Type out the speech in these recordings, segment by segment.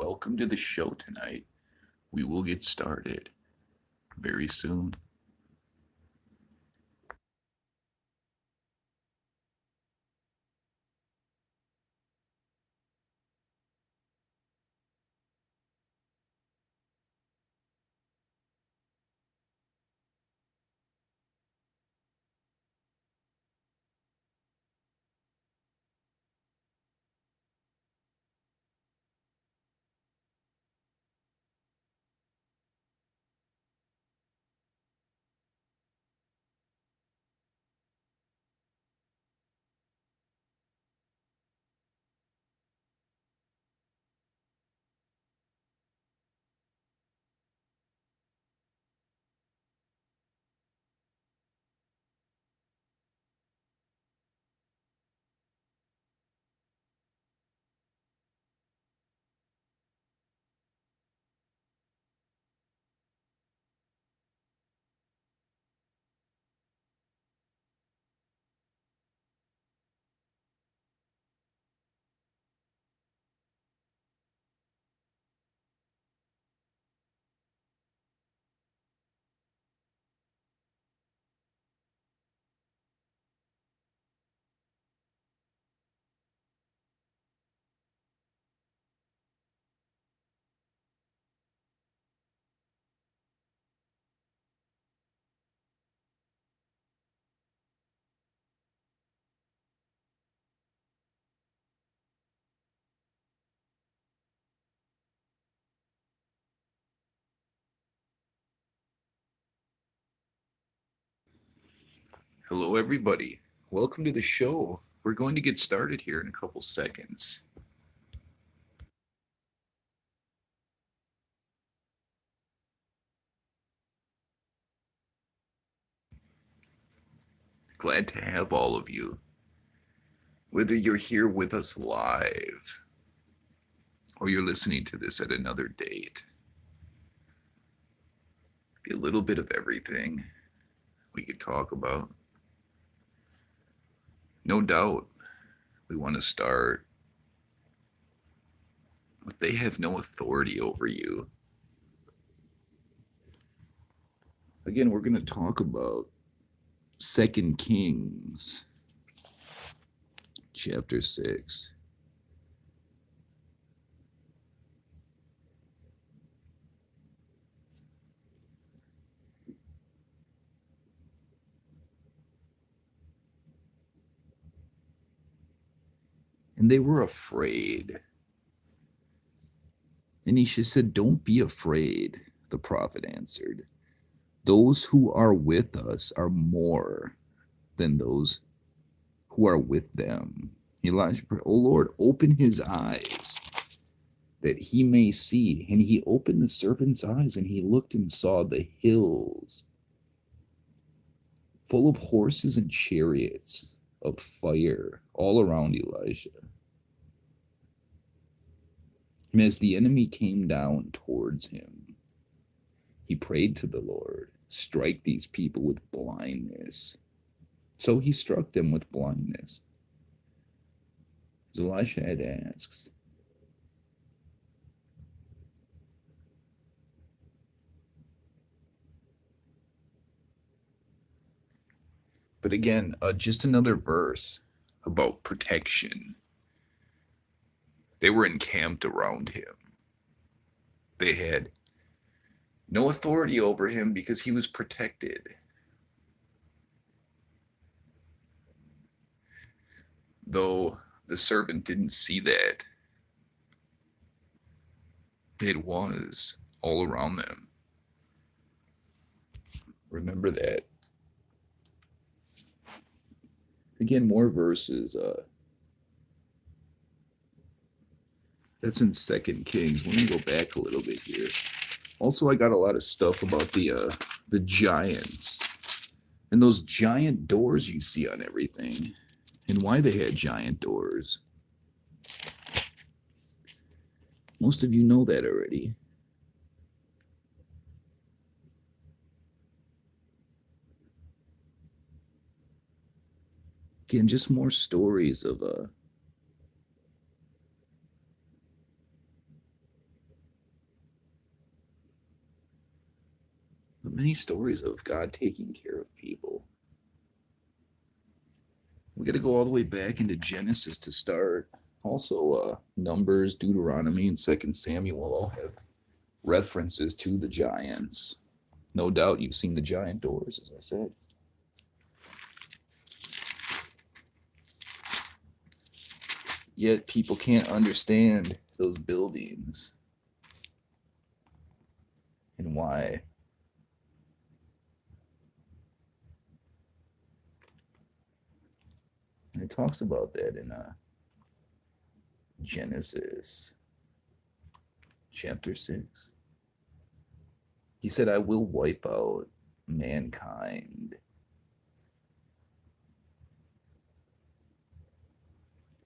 welcome to the show tonight. We will get started very soon. Hello, everybody. Welcome to the show. We're going to get started here in a couple seconds. Glad to have all of you. Whether you're here with us live or you're listening to this at another date, be a little bit of everything we could talk about. No doubt, we want to start with they have no authority over you. Again, we're going to talk about 2 Kings chapter 6. And they were afraid. And Elisha said, "Don't be afraid," the prophet answered. "Those who are with us are more than those who are with them." Elijah prayed, "O Lord, open his eyes that he may see." And he opened the servant's eyes, and he looked and saw the hills full of horses and chariots of fire all around Elijah. And as the enemy came down towards him, he prayed to the Lord, "Strike these people with blindness." So he struck them with blindness, as Elisha had asked. But again, just another verse about protection. They were encamped around him. They had no authority over him because he was protected. Though the servant didn't see that, it was all around them. Remember that. Again, more verses. That's in 2 Kings. Let me go back a little bit here. Also, I got a lot of stuff about the giants and those giant doors you see on everything, and why they had giant doors. Most of you know that already. Again, just more stories of many stories of God taking care of people. We got to go all the way back into Genesis to start. Also, Numbers, Deuteronomy, and Second Samuel all have references to the giants. No doubt you've seen the giant doors, as I said. Yet people can't understand those buildings and why. And it talks about that in Genesis chapter 6. He said, I will wipe out mankind.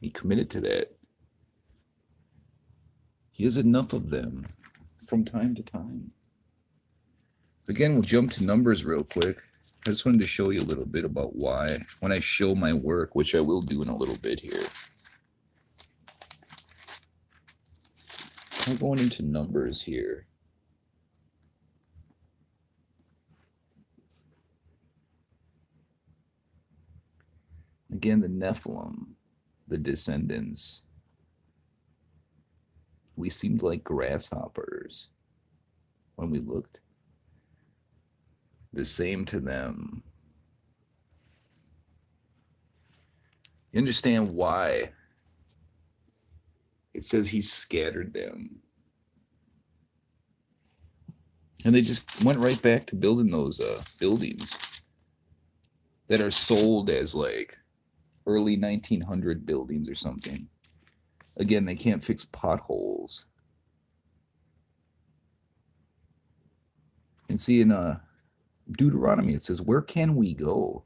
He committed to that. He has enough of them from time to time. Again, we'll jump to Numbers real quick. I just wanted to show you a little bit about why, when I show my work, which I will do in a little bit here. I'm going into Numbers here. Again, the Nephilim, the descendants. We seemed like grasshoppers when we looked the same to them. You understand why it says he scattered them. And they just went right back to building those buildings that are sold as like early 1900 buildings or something. Again, they can't fix potholes. And see in Deuteronomy, it says, where can we go?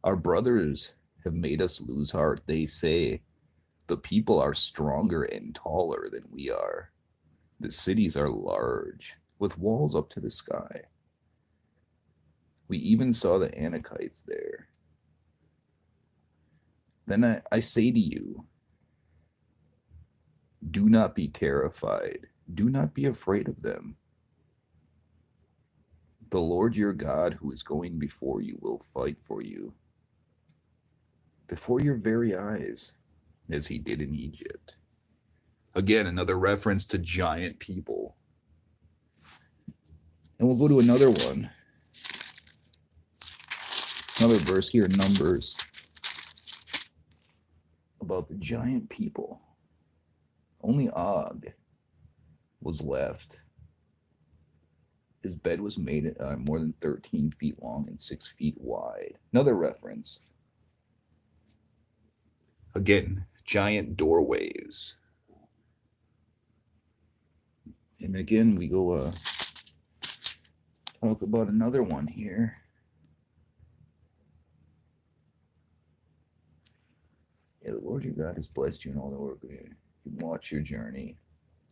Our brothers have made us lose heart. They say the people are stronger and taller than we are. The cities are large, with walls up to the sky. We even saw the Anakites there. Then I say to you, do not be terrified. Do not be afraid of them. The Lord your God, who is going before you, will fight for you before your very eyes, as he did in Egypt. Again, another reference to giant people. And we'll go to another one. Another verse here in Numbers about the giant people. Only Og was left. His bed was made more than 13 feet long and 6 feet wide. Another reference. Again, giant doorways. And again, we go talk about another one here. Yeah, the Lord your God has blessed you in all the work. You watch your journey.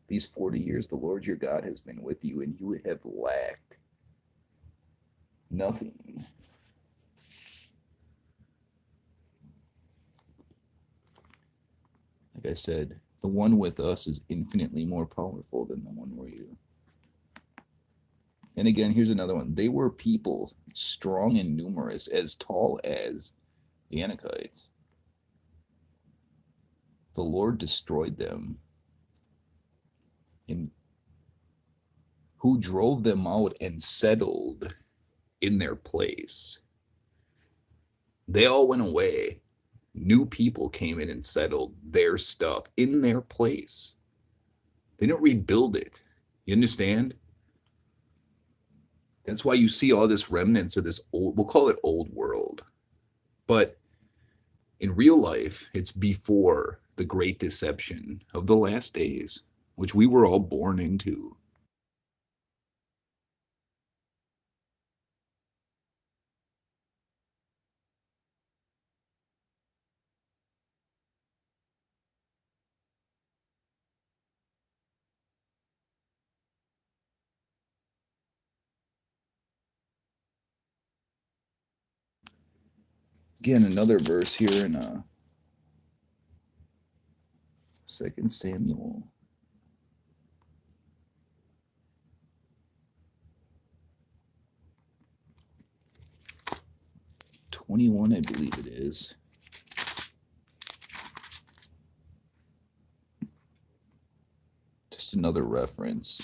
These 40 years, the Lord your God has been with you, and you have lacked nothing. Like I said, the one with us is infinitely more powerful than the one with you. And again, here's another one. They were people strong and numerous, as tall as the Anakites. The Lord destroyed them. And who drove them out and settled in their place. They all went away. New people came in and settled their stuff in their place. They didn't rebuild it. You understand? That's why you see all this remnants of this old, we'll call it old world. But in real life, it's before the great deception of the last days, which we were all born into. Again, another verse here in 2 Samuel. 21, I believe it is. Just another reference.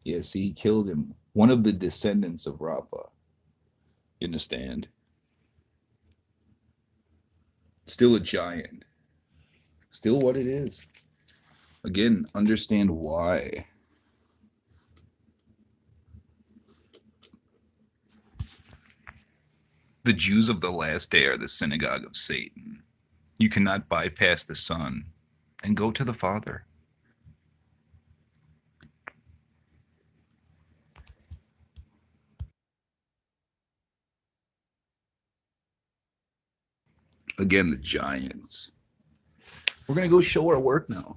Yeah, see, he killed him. One of the descendants of Rapha. You understand? Still a giant. Still what it is. Again, understand why. The Jews of the last day are the synagogue of Satan. You cannot bypass the Son and go to the Father. Again, the giants. We're going to go show our work now.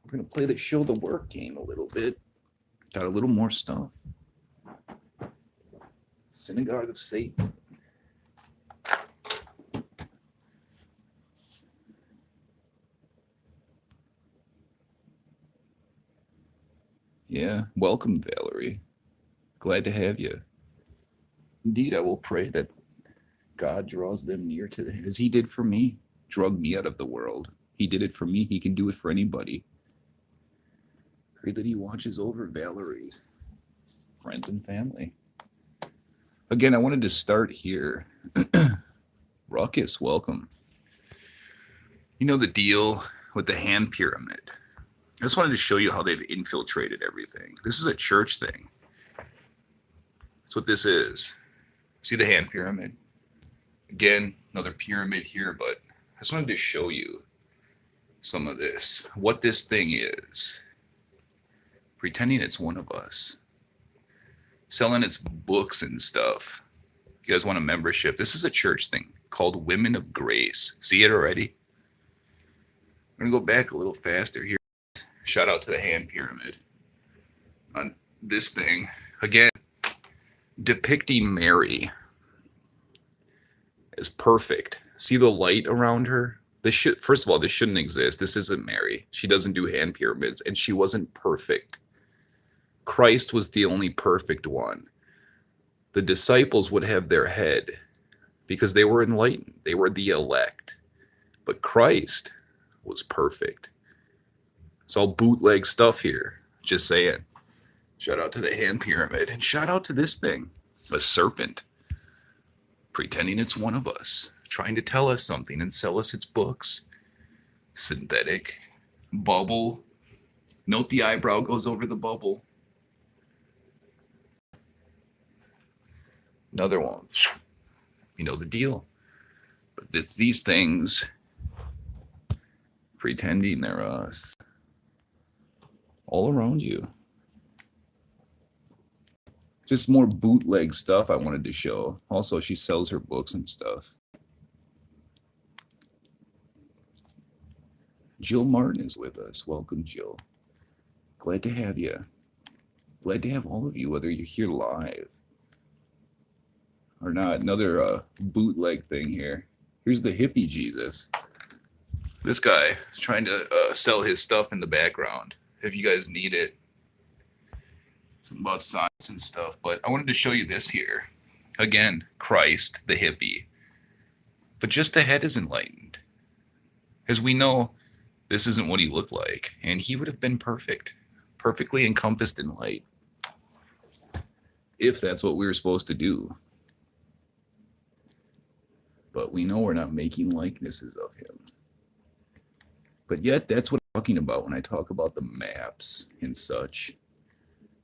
We're going to play the show the work game a little bit. Got a little more stuff. Synagogue of Satan. Yeah, welcome, Valerie. Glad to have you. Indeed, I will pray that God draws them near to him, as he did for me. Drug me out of the world. He did it for me. He can do it for anybody. Pray that he watches over Valerie's friends and family. Again, I wanted to start here. Ruckus, welcome. You know the deal with the hand pyramid. I just wanted to show you how they've infiltrated everything. This is a church thing. That's what this is. See the hand pyramid? Again, another pyramid here, but I just wanted to show you some of this. What this thing is. Pretending it's one of us. Selling its books and stuff. You guys want a membership? This is a church thing called Women of Grace. See it already? I'm going to go back a little faster here. Shout out to the hand pyramid on this thing. Again, depicting Mary as perfect. See the light around her? First of all, this shouldn't exist. This isn't Mary. She doesn't do hand pyramids, and she wasn't perfect. Christ was the only perfect one. The disciples would have their head because they were enlightened. They were the elect. But Christ was perfect. It's all bootleg stuff here. Just saying. Shout out to the hand pyramid. And shout out to this thing. A serpent. Pretending it's one of us. Trying to tell us something and sell us its books. Synthetic. Bubble. Note the eyebrow goes over the bubble. Another one. You know the deal. But these things pretending they're us. All around you. Just more bootleg stuff I wanted to show. Also, she sells her books and stuff. Jill Martin is with us. Welcome, Jill. Glad to have you. Glad to have all of you, whether you're here live or not. Another bootleg thing here. Here's the Hippie Jesus. This guy is trying to sell his stuff in the background. If you guys need it. Something about science and stuff. But I wanted to show you this here. Again, Christ, the hippie. But just the head is enlightened. As we know, this isn't what he looked like. And he would have been perfect. Perfectly encompassed in light. If that's what we were supposed to do. But we know we're not making likenesses of him. But yet, that's what I'm talking about when I talk about the maps and such.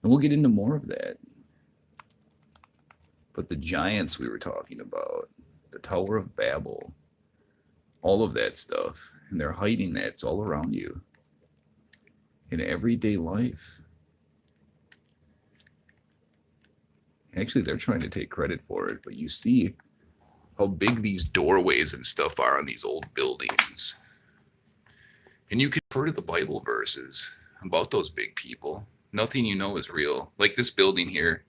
And we'll get into more of that. But the giants we were talking about, the Tower of Babel, all of that stuff, and they're hiding that. It's all around you. In everyday life. Actually, they're trying to take credit for it, but you see how big these doorways and stuff are on these old buildings. And you can refer to the Bible verses about those big people. Nothing you know is real. Like this building here.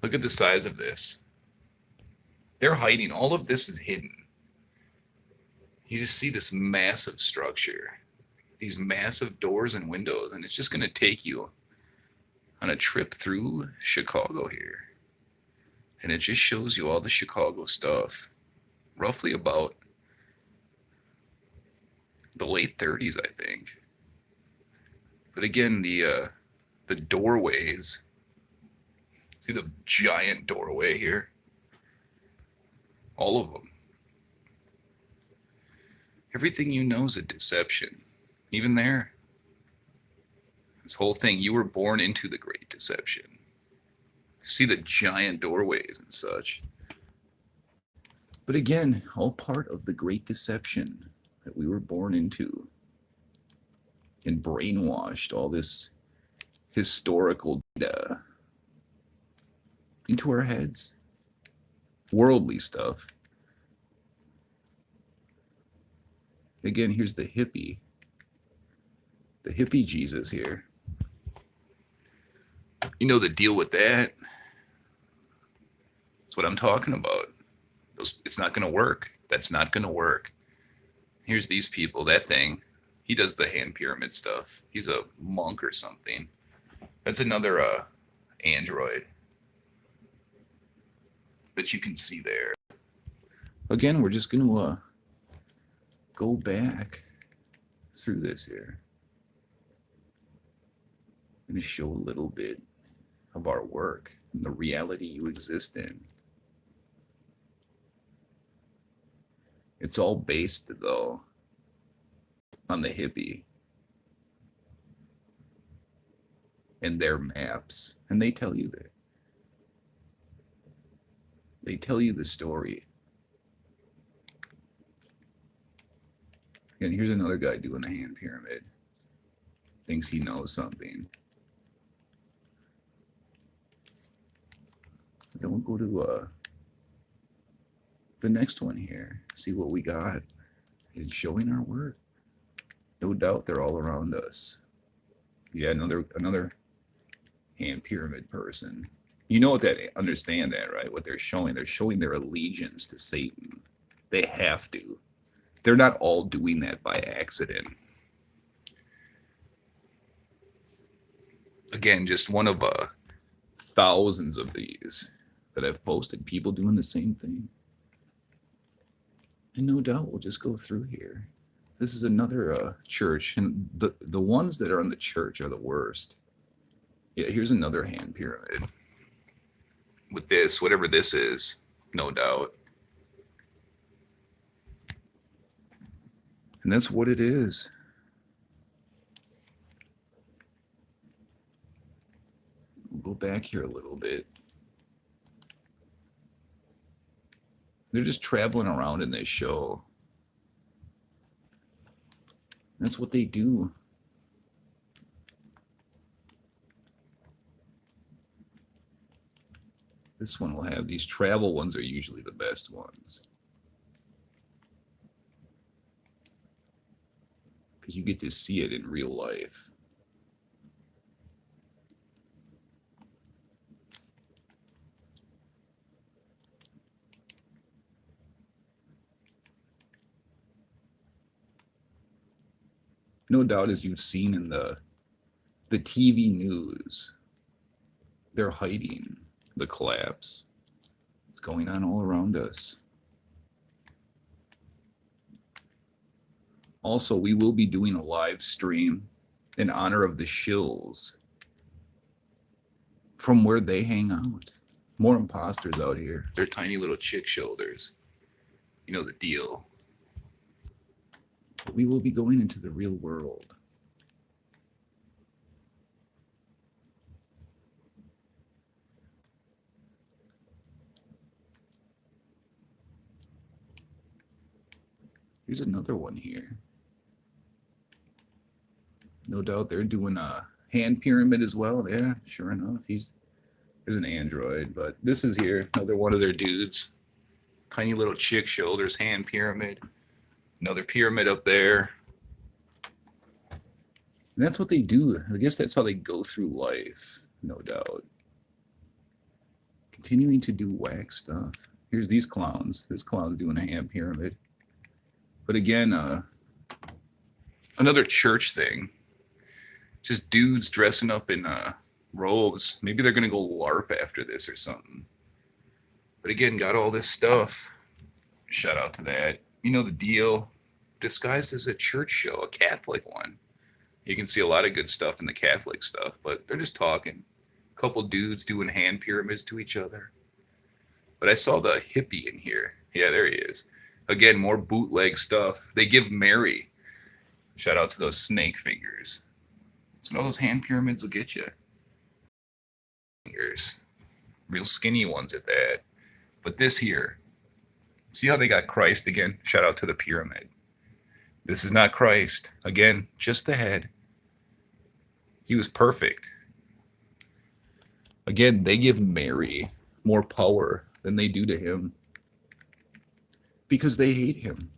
Look at the size of this. They're hiding. All of this is hidden. You just see this massive structure, these massive doors and windows, and it's just going to take you on a trip through Chicago here. And it just shows you all the Chicago stuff, roughly about the late 30s, I think. But again, the doorways. See the giant doorway here? All of them. Everything you know is a deception. Even there. This whole thing, you were born into the Great Deception. See the giant doorways and such. But again, all part of the Great Deception that we were born into and brainwashed all this historical data into our heads. Worldly stuff. Again, here's the hippie Jesus here. You know the deal with that? That's what I'm talking about. It's not going to work. That's not going to work. Here's these people, that thing. He does the hand pyramid stuff. He's a monk or something. That's another android. But you can see there. Again, we're just going to go back through this here. I'm going to show a little bit of our work and the reality you exist in. It's all based, though, on the hippie and their maps. And they tell you that. They tell you the story. And here's another guy doing the hand pyramid. Thinks he knows something. Then we'll go to the next one here. See what we got. It's showing our work. No doubt they're all around us. Yeah, another hand pyramid person. You know what that, understand that, right? What they're showing their allegiance to Satan. They have to. They're not all doing that by accident. Again, just one of thousands of these that I've posted. People doing the same thing. And no doubt we'll just go through here. This is another church, and the ones that are in the church are the worst. Yeah, here's another hand pyramid. With this, whatever this is, no doubt. And that's what it is. We'll go back here a little bit. They're just traveling around in this show. That's what they do. This one will have, these travel ones are usually the best ones. Because you get to see it in real life. No doubt, as you've seen in the TV news, they're hiding the collapse. It's going on all around us. Also, we will be doing a live stream in honor of the shills from where they hang out. More imposters out here. They're tiny little chick shoulders. You know the deal. We will be going into the real world. Here's another one here. No doubt they're doing a hand pyramid as well. Yeah, sure enough. There's an android, but this is here. Another one of their dudes. Tiny little chick shoulders, hand pyramid. Another pyramid up there. And that's what they do. I guess that's how they go through life, no doubt. Continuing to do whack stuff. Here's these clowns. This clown's doing a hand pyramid. But again, another church thing. Just dudes dressing up in robes. Maybe they're going to go LARP after this or something. But again, got all this stuff. Shout out to that. You know the deal. Disguised as a church show, a Catholic one. You can see a lot of good stuff in the Catholic stuff, but they're just talking. A couple dudes doing hand pyramids to each other. But I saw the hippie in here. Yeah, there he is. Again, more bootleg stuff. They give Mary. Shout out to those snake fingers. So all those hand pyramids will get you. Fingers. Real skinny ones at that. But this here. See how they got Christ again? Shout out to the pyramid. This is not Christ. Again, just the head. He was perfect. Again, they give Mary more power than they do to him. Because they hate him.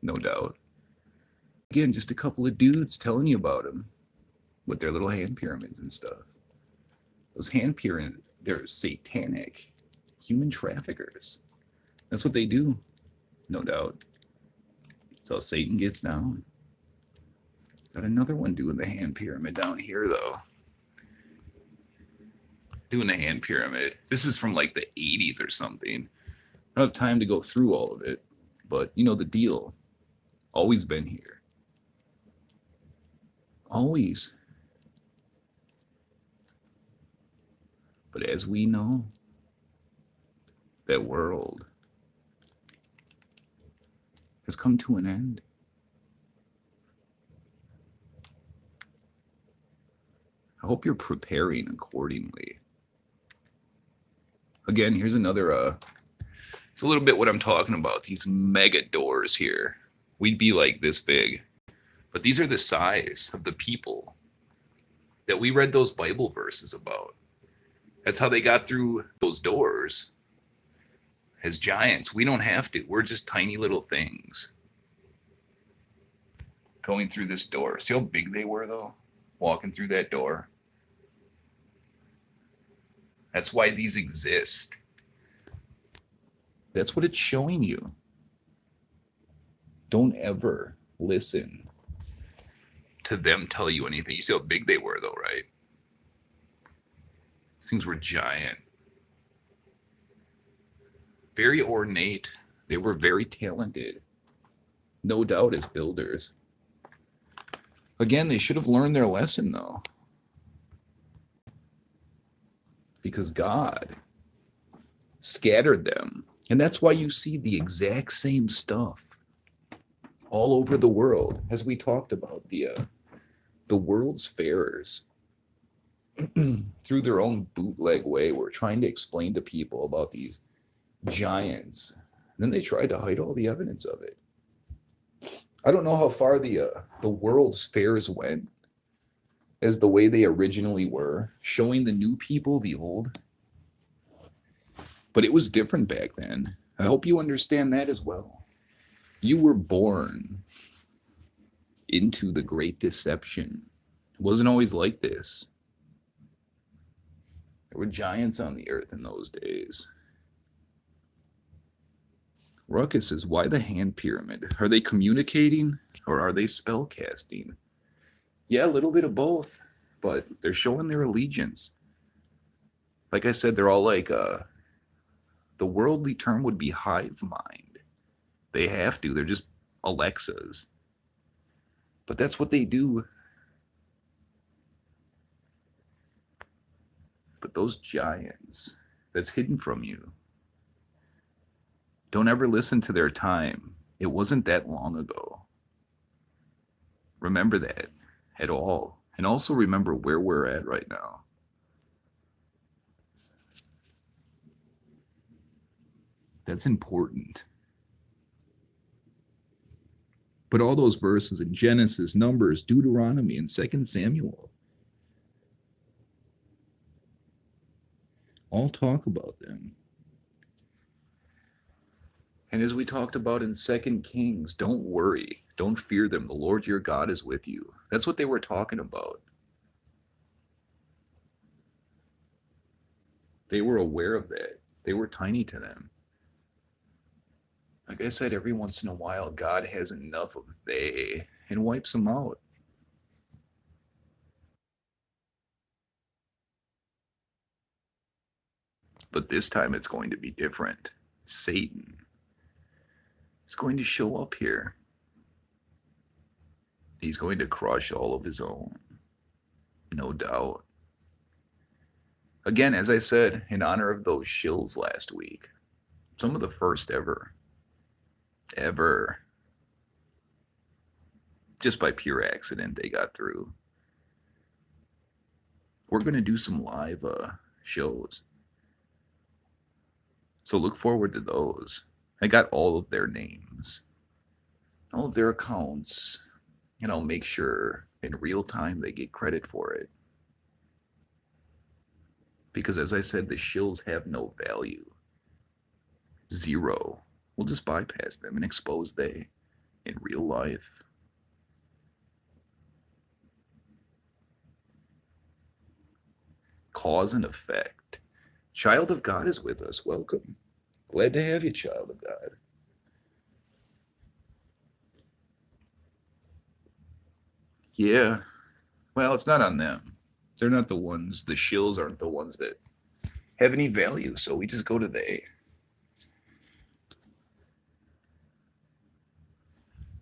No doubt. Again, just a couple of dudes telling you about him. With their little hand pyramids and stuff. Those hand pyramids, they're satanic. Human traffickers. That's what they do. No doubt. That's how Satan gets down. Got another one doing the hand pyramid down here, though. Doing the hand pyramid. This is from like the 80s or something. I don't have time to go through all of it. But you know the deal. Always been here. Always. But as we know, that world has come to an end. I hope you're preparing accordingly. Again, here's another, it's a little bit what I'm talking about. These mega doors here. We'd be like this big. But these are the size of the people that we read those Bible verses about. That's how they got through those doors. As giants, we don't have to. We're just tiny little things. Going through this door. See how big they were, though? Walking through that door. That's why these exist. That's what it's showing you. Don't ever listen to them tell you anything. You see how big they were, though, right? These things were giant. Very ornate. They were very talented. No doubt as builders. Again, they should have learned their lesson, though. Because God scattered them. And that's why you see the exact same stuff all over the world, as we talked about, the world's fairs. Through their own bootleg way, were trying to explain to people about these giants. And then they tried to hide all the evidence of it. I don't know how far the world's fairs went as the way they originally were, showing the new people the old. But it was different back then. I hope you understand that as well. You were born into the great deception. It wasn't always like this. There were giants on the earth in those days. Ruckus says, why the hand pyramid? Are they communicating or are they spell casting? Yeah, a little bit of both, but they're showing their allegiance. Like I said, they're all like, the worldly term would be hive mind. They have to. They're just Alexas. But that's what they do. But those giants, that's hidden from you. Don't ever listen to their time. It wasn't that long ago. Remember that at all. And also remember where we're at right now. That's important. But all those verses in Genesis, Numbers, Deuteronomy, and 2 Samuel all talk about them. And as we talked about in 2 Kings, don't worry. Don't fear them. The Lord your God is with you. That's what they were talking about. They were aware of that. They were tiny to them. Like I said, every once in a while, God has enough of they and wipes them out. But this time it's going to be different. Satan is going to show up here. He's going to crush all of his own, no doubt. Again, as I said, in honor of those shills last week, some of the first ever, just by pure accident, they got through. We're going to do some live shows. So look forward to those. I got all of their names, all of their accounts, and I'll make sure in real time they get credit for it. Because as I said, the shills have no value. Zero. We'll just bypass them and expose they in real life. Cause and effect. Child of God is with us. Welcome. Glad to have you, child of God. Yeah. Well, it's not on them. They're not the ones, the shills aren't the ones that have any value, so we just go to they.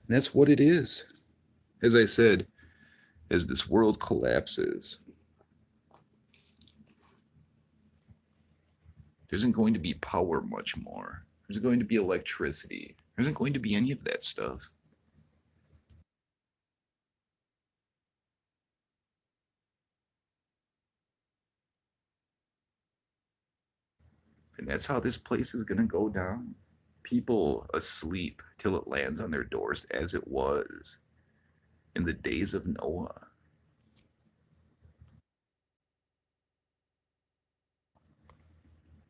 And that's what it is. As I said, as this world collapses, there isn't going to be power much more. There isn't going to be electricity. There isn't going to be any of that stuff. And that's how this place is going to go down. People asleep till it lands on their doors, as it was in the days of Noah.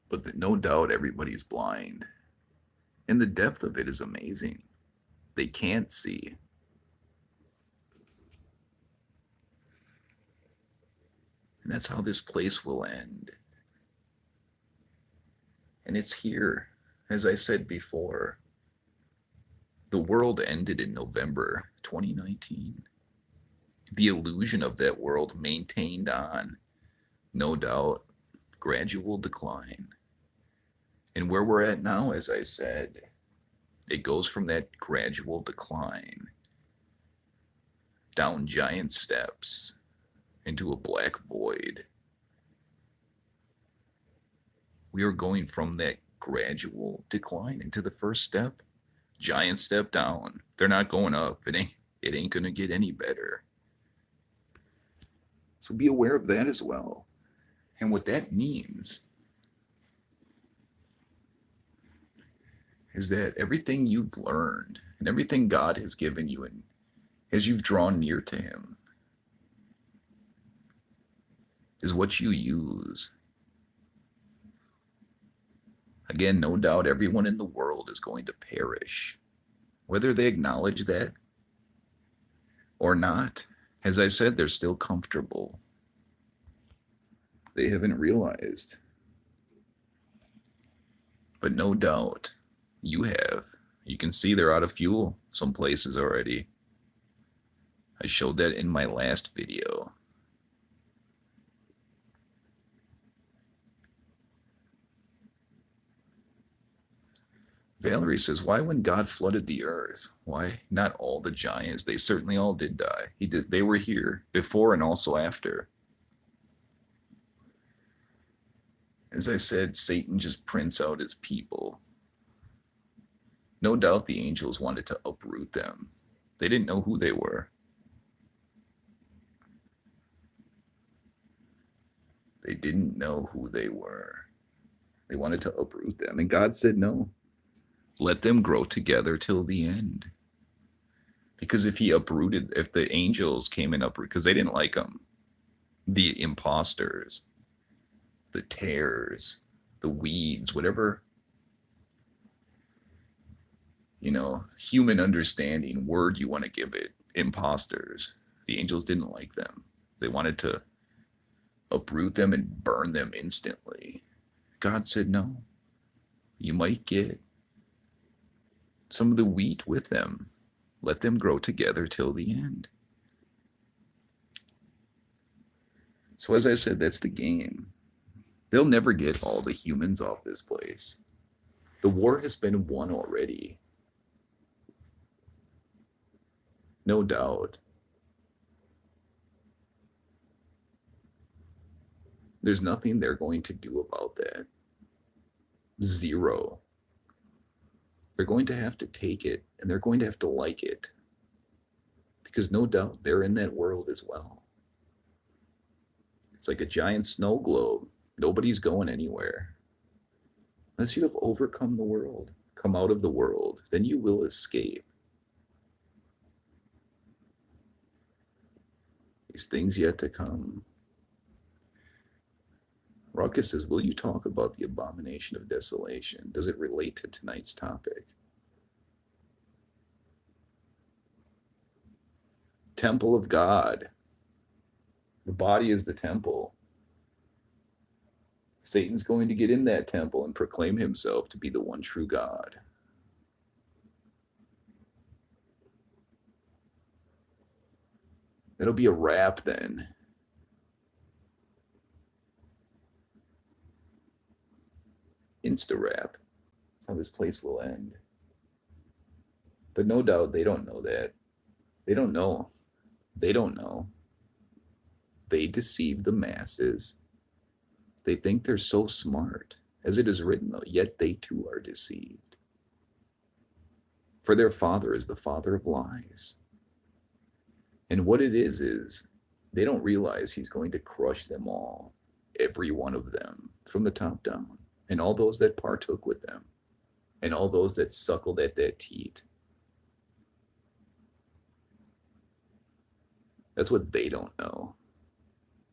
But no doubt everybody's blind. And the depth of it is amazing. They can't see. And that's how this place will end. And it's here. As I said before, the world ended in November 2019. The illusion of that world maintained on, no doubt, gradual decline. And where we're at now, as I said, it goes from that gradual decline down giant steps into a black void. We are going from that gradual decline into the first step, giant step down. They're not going up. It ain't gonna get any better. So be aware of that as well. And what that means is that everything you've learned and everything God has given you, and as you've drawn near to Him, is what you use. Again, no doubt everyone in the world is going to perish, whether they acknowledge that or not. As I said, they're still comfortable. They haven't realized. But no doubt you have. You can see they're out of fuel some places already. I showed that in my last video. Valerie says, why when God flooded the earth? Why not all the giants? They certainly all did die. They were here before and also after. As I said, Satan just prints out his people. No doubt the angels wanted to uproot them. They didn't know who they were. They didn't know who they were. They wanted to uproot them. And God said, no, let them grow together till the end. Because if the angels came and uprooted, because they didn't like them, the imposters, the tares, the weeds, whatever, human understanding word you want to give it, imposters, the angels didn't like them. They wanted to uproot them and burn them instantly. God said, no, you might get some of the wheat with them. Let them grow together till the end. So as I said, that's the game. They'll never get all the humans off this place. The war has been won already. No doubt. There's nothing they're going to do about that. Zero. They're going to have to take it, and they're going to have to like it. Because no doubt they're in that world as well. It's like a giant snow globe. Nobody's going anywhere. Unless you have overcome the world, come out of the world, then you will escape. These things yet to come. Ruckus says, will you talk about the abomination of desolation? Does it relate to tonight's topic? Temple of God. The body is the temple. Satan's going to get in that temple and proclaim himself to be the one true God. It'll be a wrap then. Insta-wrap. That's how this place will end. But no doubt they don't know that. They don't know. They don't know. They deceive the masses. They think they're so smart. As it is written, though, yet they too are deceived. For their father is the father of lies. And what it is they don't realize he's going to crush them all, every one of them, from the top down, and all those that partook with them, and all those that suckled at that teat. That's what they don't know.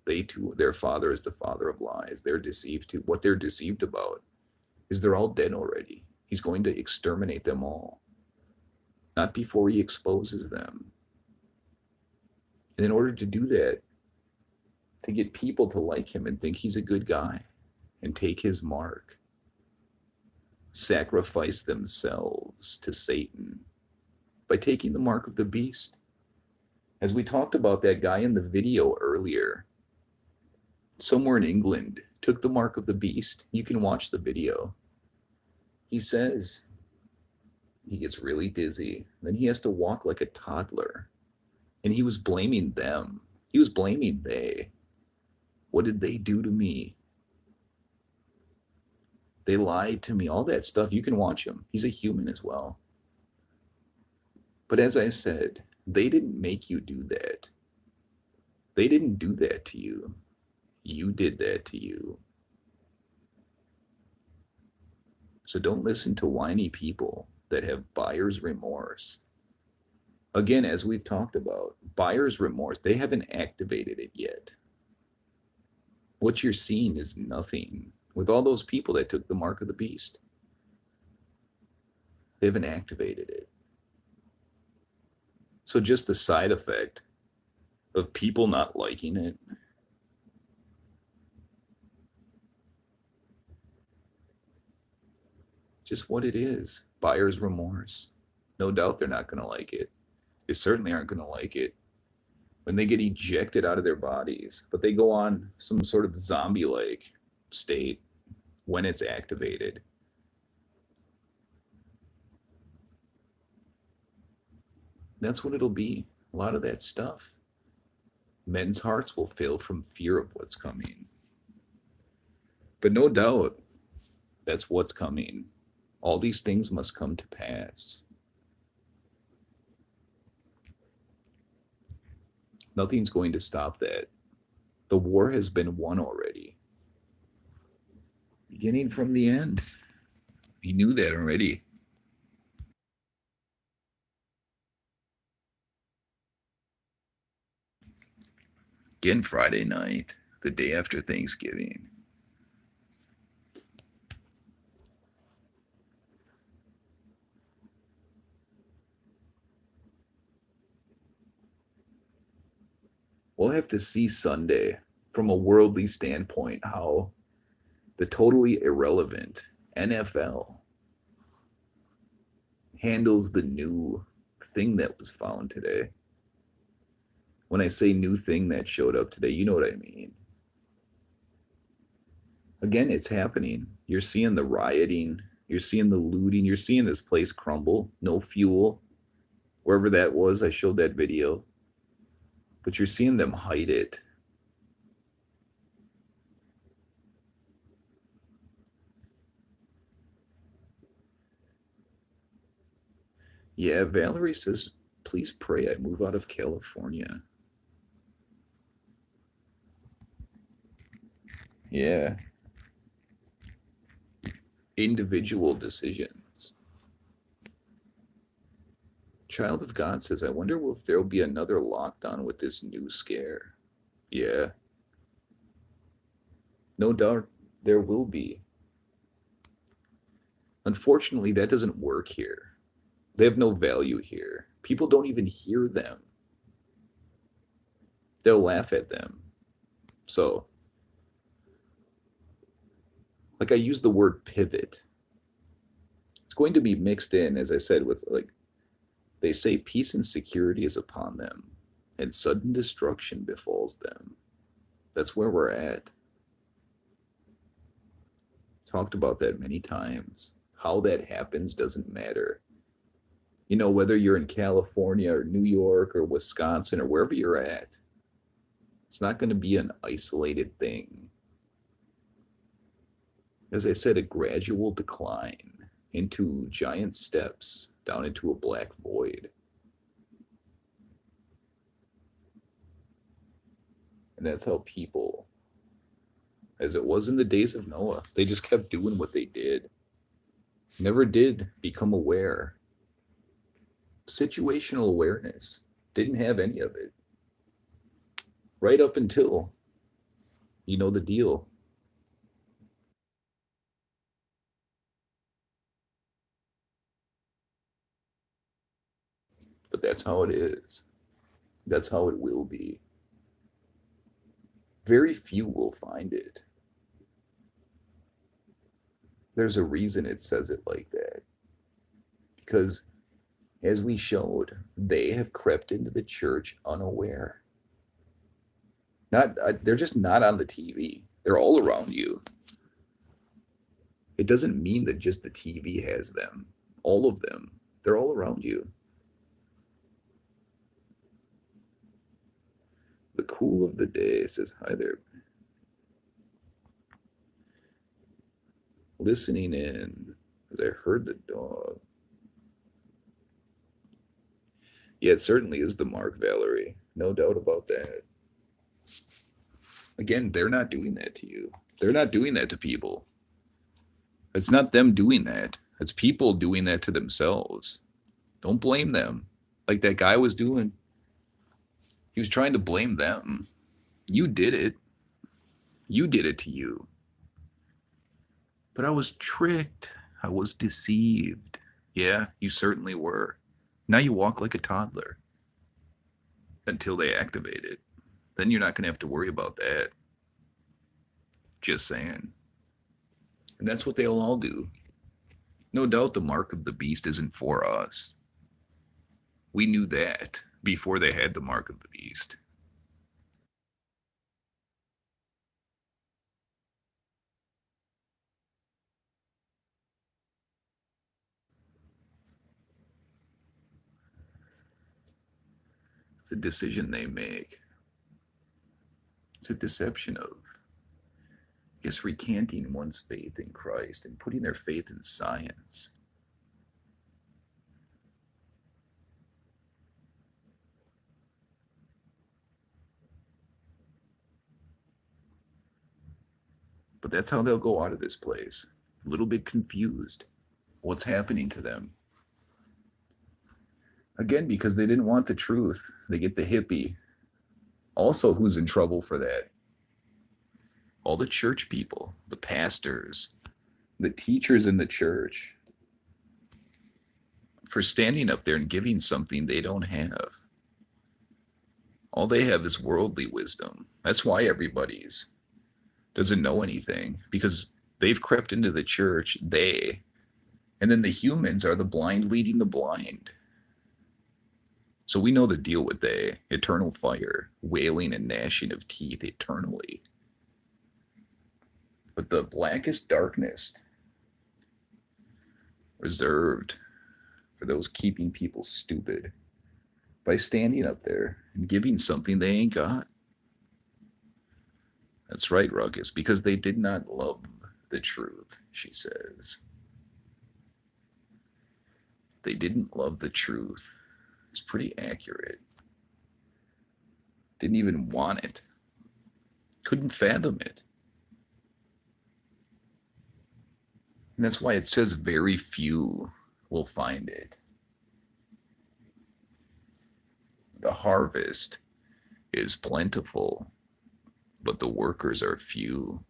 They too, their father is the father of lies. They're deceived too. What they're deceived about is they're all dead already. He's going to exterminate them all. Not before he exposes them. And in order to do that, to get people to like him and think he's a good guy and take his mark, sacrifice themselves to Satan by taking the mark of the beast. As we talked about that guy in the video earlier, somewhere in England, took the mark of the beast. You can watch the video. He says he gets really dizzy. Then he has to walk like a toddler. And he was blaming them. He was blaming they. What did they do to me? They lied to me. All that stuff. You can watch him. He's a human as well. But as I said, they didn't make you do that. They didn't do that to you. You did that to you. So don't listen to whiny people that have buyer's remorse. Again, as we've talked about, buyer's remorse, they haven't activated it yet. What you're seeing is nothing with all those people that took the mark of the beast. They haven't activated it. So just the side effect of people not liking it, just what it is. Buyer's remorse. No doubt they're not going to like it. They certainly aren't going to like it when they get ejected out of their bodies, but they go on some sort of zombie-like state when it's activated. That's what it'll be. A lot of that stuff. Men's hearts will fail from fear of what's coming. But no doubt, that's what's coming. All these things must come to pass. Nothing's going to stop that. The war has been won already. Beginning from the end. He knew that already. Again, Friday night, the day after Thanksgiving. We'll have to see Sunday from a worldly standpoint how the totally irrelevant NFL handles the new thing that was found today. When I say new thing that showed up today, you know what I mean. Again, it's happening. You're seeing the rioting, you're seeing the looting, you're seeing this place crumble, no fuel. Wherever that was, I showed that video. But you're seeing them hide it. Yeah, Valerie says, please pray I move out of California. Yeah. Individual decisions. Child of God says, I wonder if there'll be another lockdown with this new scare. Yeah. No doubt there will be. Unfortunately, that doesn't work here. They have no value here. People don't even hear them. They'll laugh at them. So, like I use the word pivot. It's going to be mixed in, as I said, with like they say peace and security is upon them, and sudden destruction befalls them. That's where we're at. Talked about that many times. How that happens doesn't matter. You know, whether you're in California or New York or Wisconsin or wherever you're at, it's not going to be an isolated thing. As I said, a gradual decline into giant steps down into a black void. And that's how people, as it was in the days of Noah, they just kept doing what they did. Never did become aware. Situational awareness. Didn't have any of it. Right up until, you know the deal. But that's how it is. That's how it will be. Very few will find it. There's a reason it says it like that. Because, as we showed, they have crept into the church unaware. Not, they're just not on the TV. They're all around you. It doesn't mean that just the TV has them. All of them. They're all around you. The cool of the day says, hi there. Listening in as I heard the dog. Yeah, it certainly is the mark, Valerie. No doubt about that. Again, they're not doing that to you. They're not doing that to people. It's not them doing that. It's people doing that to themselves. Don't blame them. Like that guy was doing. He was trying to blame them. You did it. You did it to you. But I was tricked. I was deceived. Yeah, you certainly were. Now you walk like a toddler until they activate it. Then you're not going to have to worry about that. Just saying. And that's what they'll all do. No doubt the mark of the beast isn't for us. We knew that before they had the mark of the beast. It's a decision they make. It's a deception of, I guess, recanting one's faith in Christ and putting their faith in science. But that's how they'll go out of this place. A little bit confused. What's happening to them? Again, because they didn't want the truth. They get the hippie. Also, who's in trouble for that? All the church people, the pastors, the teachers in the church, for standing up there and giving something they don't have. All they have is worldly wisdom. That's why everybody's doesn't know anything, because they've crept into the church. They And then the humans are the blind leading the blind. So we know the deal with the eternal fire, wailing and gnashing of teeth eternally. But the blackest darkness reserved for those keeping people stupid by standing up there and giving something they ain't got. That's right, Ruckus, because they did not love the truth, she says. They didn't love the truth. It's pretty accurate. Didn't even want it. Couldn't fathom it. And that's why it says very few will find it. The harvest is plentiful, but the workers are few.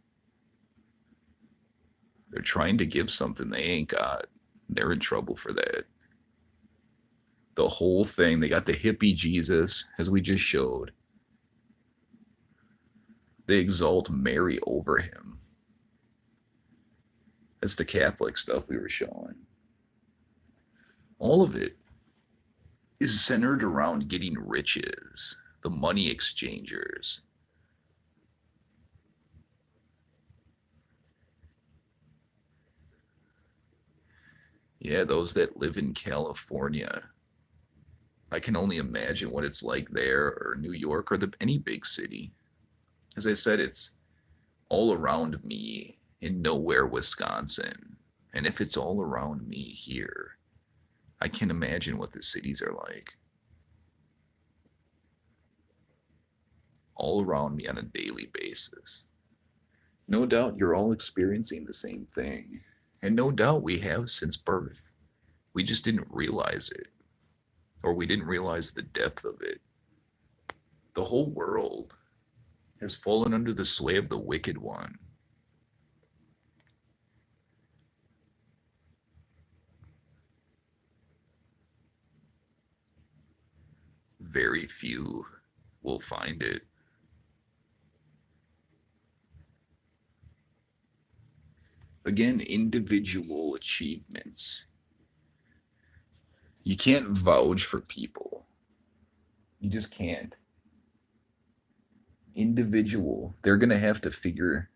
They're trying to give something they ain't got. They're in trouble for that. The whole thing, they got the hippie Jesus, as we just showed. They exalt Mary over him. That's the Catholic stuff we were showing. All of it is centered around getting riches, the money exchangers. Yeah, those that live in California. I can only imagine what it's like there, or New York, or any big city. As I said, it's all around me in nowhere, Wisconsin. And if it's all around me here, I can imagine what the cities are like. All around me on a daily basis. No doubt you're all experiencing the same thing. And no doubt we have since birth. We just didn't realize it. Or we didn't realize the depth of it. The whole world has fallen under the sway of the wicked one. Very few will find it. Again, individual achievements. You can't vouch for people. You just can't. Individual, they're going to have to figure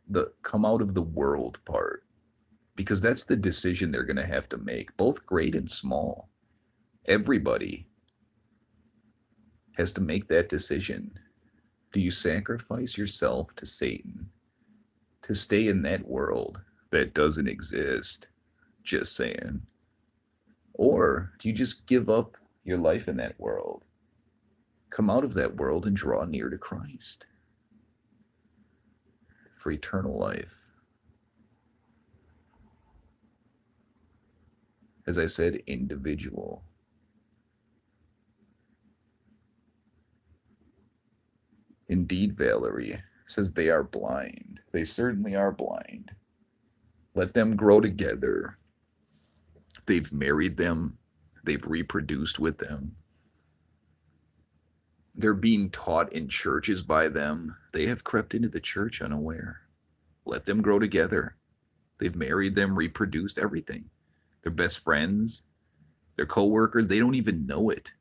the come out of the world part, because that's the decision they're going to have to make, both great and small. Everybody has to make that decision. Do you sacrifice yourself to Satan to stay in that world that doesn't exist? Just saying. Or do you just give up your life in that world? Come out of that world and draw near to Christ for eternal life. As I said, individual. Indeed, Valerie says they are blind. They certainly are blind. Let them grow together. They've married them. They've reproduced with them. They're being taught in churches by them. They have crept into the church unaware. Let them grow together. They've married them, reproduced, everything. They're best friends. They're co-workers. They don't even know it.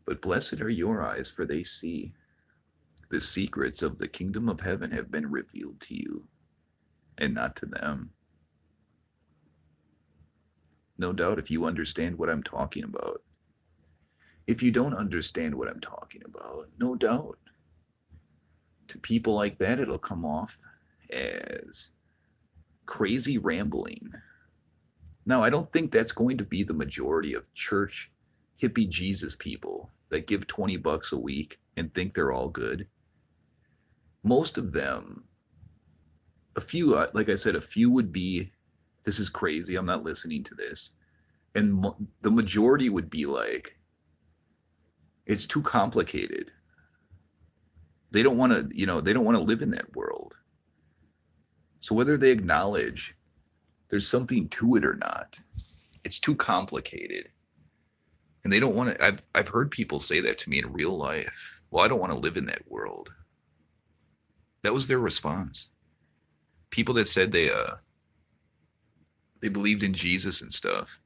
But blessed are your eyes, for they see. The secrets of the kingdom of heaven have been revealed to you, and not to them. No doubt if you understand what I'm talking about. If you don't understand what I'm talking about, no doubt, to people like that, it'll come off as crazy rambling. Now, I don't think that's going to be the majority of church hippie Jesus people that give $20 a week and think they're all good. Most of them, a few, like I said, a few would be, this is crazy, I'm not listening to this. And the majority would be like, it's too complicated. They don't want to, they don't want to live in that world. So whether they acknowledge there's something to it or not, it's too complicated. And they don't want to, I've heard people say that to me in real life. Well, I don't want to live in that world. That was their response. People that said They believed in Jesus and stuff.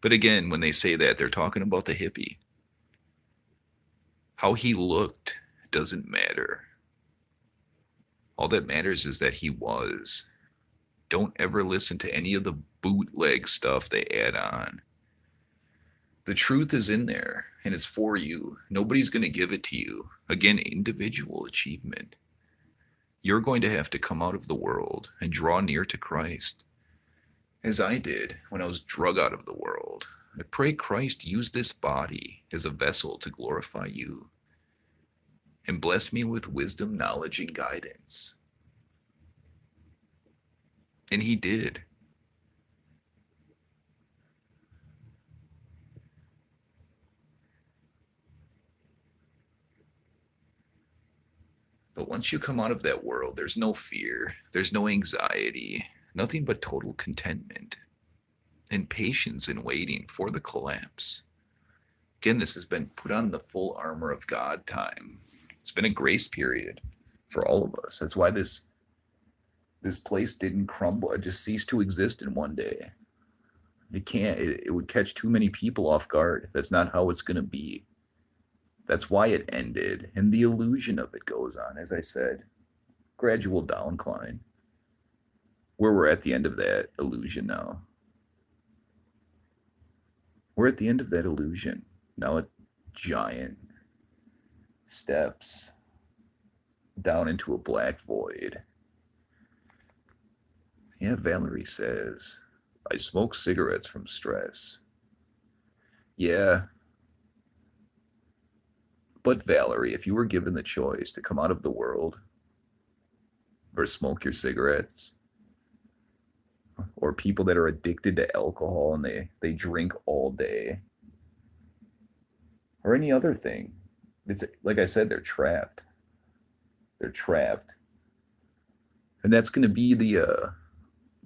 But again, when they say that, they're talking about the hippie. How he looked doesn't matter. All that matters is that he was. Don't ever listen to any of the bootleg stuff they add on. The truth is in there, and it's for you. Nobody's going to give it to you. Again, individual achievement. You're going to have to come out of the world and draw near to Christ, as I did when I was drug out of the world. I pray Christ use this body as a vessel to glorify you and bless me with wisdom, knowledge, and guidance. And he did. But once you come out of that world, there's no fear, there's no anxiety, nothing but total contentment and patience in waiting for the collapse. Again, this has been put on the full armor of God time. It's been a grace period for all of us. That's why this place didn't crumble. It just ceased to exist in one day. It can't. It would catch too many people off guard. That's not how it's going to be. That's why it ended. And the illusion of it goes on, as I said. Gradual downcline. Where we're at the end of that illusion now. We're at the end of that illusion. Now at giant steps down into a black void. Yeah, Valerie says, I smoke cigarettes from stress. Yeah. But Valerie, if you were given the choice to come out of the world or smoke your cigarettes, or people that are addicted to alcohol and they drink all day, or any other thing, it's like I said, they're trapped. They're trapped. And that's going to be the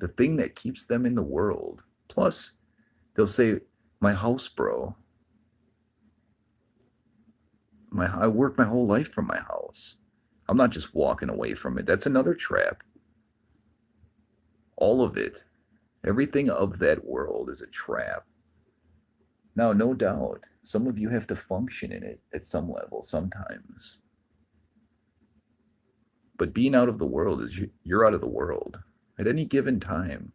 thing that keeps them in the world. Plus, they'll say, my house, bro. I worked my whole life from my house. I'm not just walking away from it. That's another trap. All of it. Everything of that world is a trap. Now, no doubt, some of you have to function in it at some level sometimes. But being out of the world is you're out of the world. At any given time,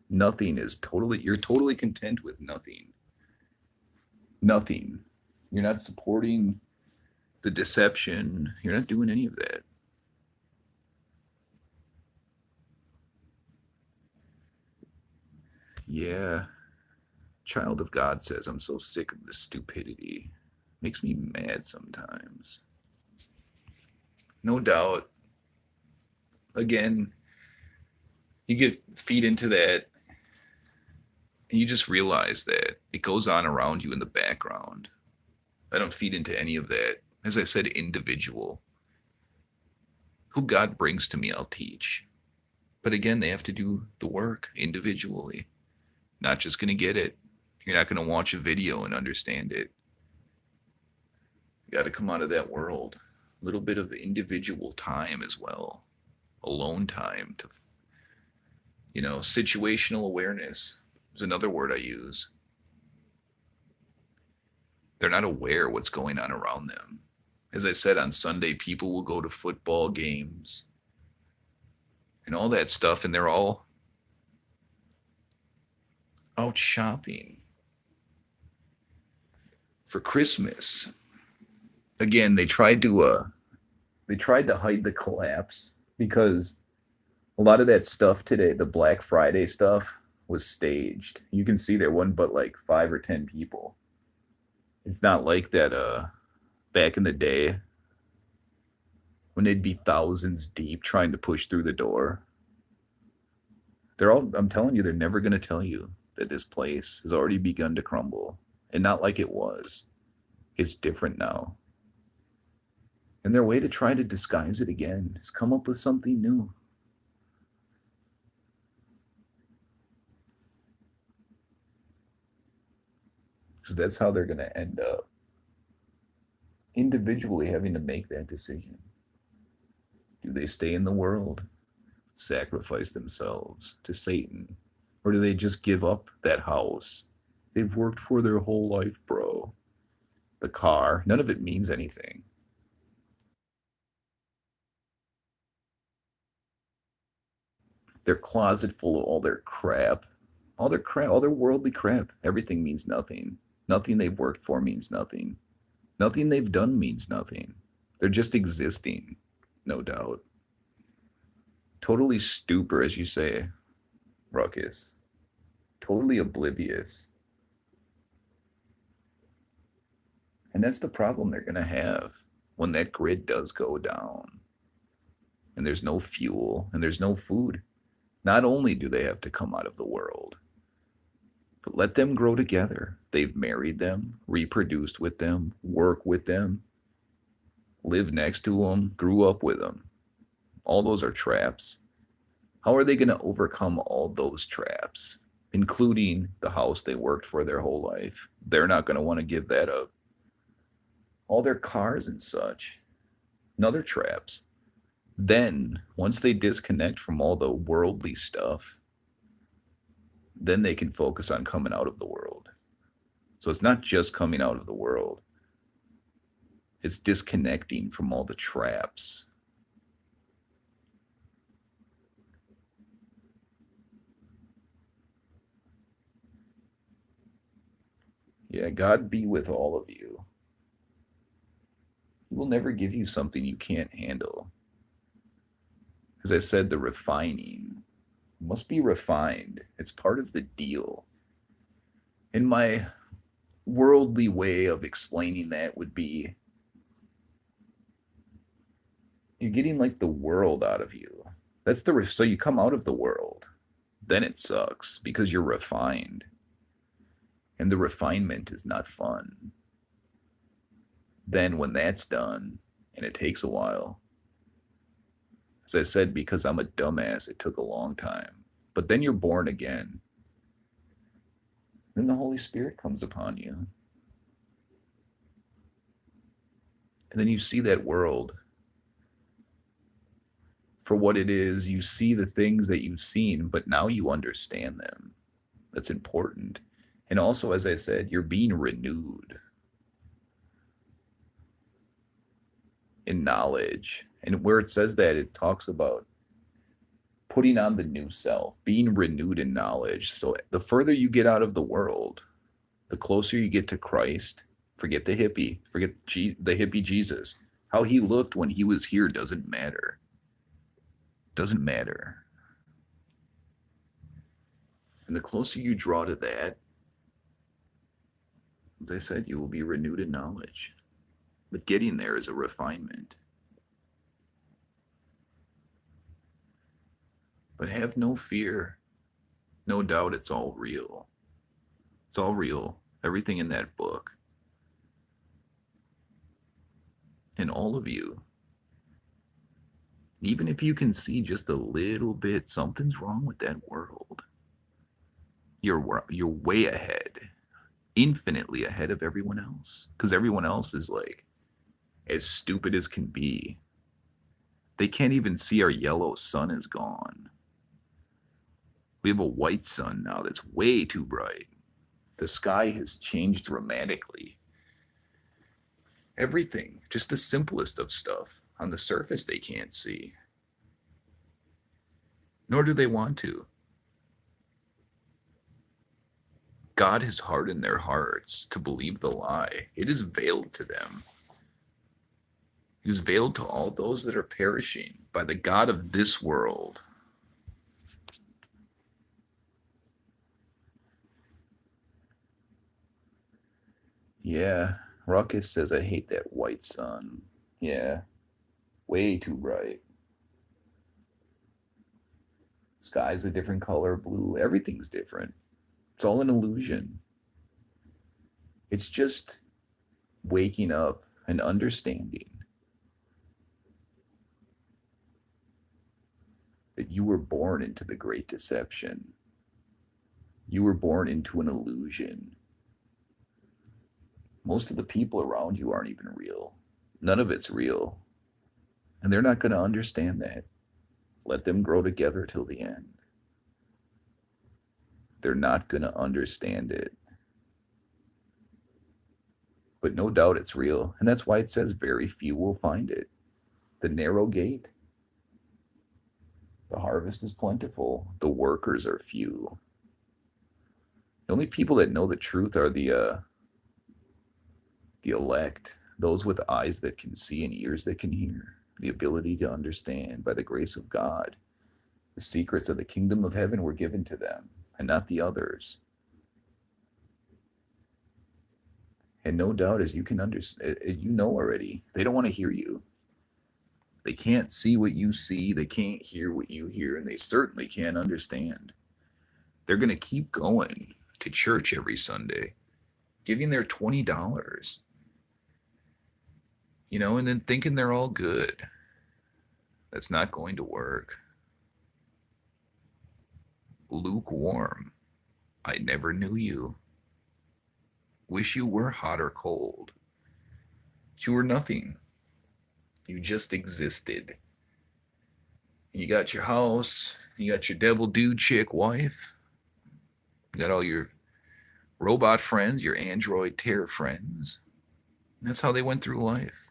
you're totally content with nothing. Nothing. You're not supporting the deception. You're not doing any of that. Yeah. Child of God says, I'm so sick of this stupidity. Makes me mad sometimes. No doubt. Again, you get feed into that, and you just realize that it goes on around you in the background. I don't feed into any of that. As I said, individual. Who God brings to me, I'll teach. But again, they have to do the work individually. Not just going to get it. You're not going to watch a video and understand it. You got to come out of that world. A little bit of individual time as well. Alone time to, situational awareness is another word I use. They're not aware what's going on around them. As I said, on Sunday, people will go to football games and all that stuff, and they're all out shopping for Christmas. Again, they tried to hide the collapse because a lot of that stuff today, the Black Friday stuff, was staged. You can see there wasn't but like 5 or 10 people. It's not like that back in the day when they'd be thousands deep trying to push through the door. I'm telling you, they're never going to tell you that this place has already begun to crumble. And not like it was. It's different now. And their way to try to disguise it again is come up with something new. Because that's how they're going to end up. Individually having to make that decision. Do they stay in the world? Sacrifice themselves to Satan Or do they just give up that house they've worked for their whole life, bro? The car, none of it means anything. Their closet full of all their crap. All their crap, all their worldly crap. Everything means nothing. Nothing they've worked for means nothing. Nothing they've done means nothing. They're just existing, no doubt. Totally stupor, as you say, Ruckus. Totally oblivious. And that's the problem they're going to have when that grid does go down. And there's no fuel and there's no food. Not only do they have to come out of the world, but let them grow together. They've married them, reproduced with them, work with them, live next to them, grew up with them. All those are traps. How are they going to overcome all those traps, including the house they worked for their whole life? They're not going to want to give that up. All their cars and such, another traps. Then, once they disconnect from all the worldly stuff, then they can focus on coming out of the world. So it's not just coming out of the world, it's disconnecting from all the traps. Yeah, God be with all of you. He will never give you something you can't handle. As I said, the refining must be refined. It's part of the deal. In my worldly way of explaining that would be you're getting like the world out of you. That's so you come out of the world. Then it sucks because you're refined. And the refinement is not fun. Then when that's done, and it takes a while, as I said, because I'm a dumbass, it took a long time. But then you're born again. Then the Holy Spirit comes upon you. And then you see that world for what it is. You see the things that you've seen, but now you understand them. That's important. And also, as I said, you're being renewed in knowledge. And where it says that, it talks about putting on the new self, being renewed in knowledge. So the further you get out of the world, the closer you get to Christ. Forget the hippie, forget the hippie Jesus. How he looked when he was here doesn't matter. Doesn't matter. And the closer you draw to that, as I said, you will be renewed in knowledge. But getting there is a refinement. But have no fear. No doubt it's all real. It's all real. Everything in that book. And all of you. Even if you can see just a little bit, something's wrong with that world. You're way ahead. Infinitely ahead of everyone else. Because everyone else is like as stupid as can be. They can't even see our yellow sun is gone. We have a white sun now that's way too bright. The sky has changed dramatically. Everything, just the simplest of stuff. On the surface, they can't see. Nor do they want to. God has hardened their hearts to believe the lie. It is veiled to them. It is veiled to all those that are perishing by the God of this world. Yeah, Ruckus says, I hate that white sun. Yeah, way too bright. Sky's a different color, blue. Everything's different. It's all an illusion. It's just waking up and understanding that you were born into the great deception. You were born into an illusion. Most of the people around you aren't even real. None of it's real. And they're not going to understand that. Let them grow together till the end. they're not going to understand it. But no doubt it's real. And that's why it says very few will find it. The narrow gate. The harvest is plentiful. The workers are few. The only people that know the truth are the elect, those with eyes that can see and ears that can hear, the ability to understand by the grace of God. The secrets of the kingdom of heaven were given to them, and not the others. And no doubt, as you can understand, you know already, they don't want to hear you. They can't see what you see, they can't hear what you hear, and they certainly can't understand. They're going to keep going to church every Sunday, giving their $20, and then thinking they're all good. That's not going to work. Lukewarm. I never knew you. Wish you were hot or cold. You were nothing. You just existed. You got your house, you got your devil dude chick wife, you got all your robot friends, your android terror friends. And that's how they went through life.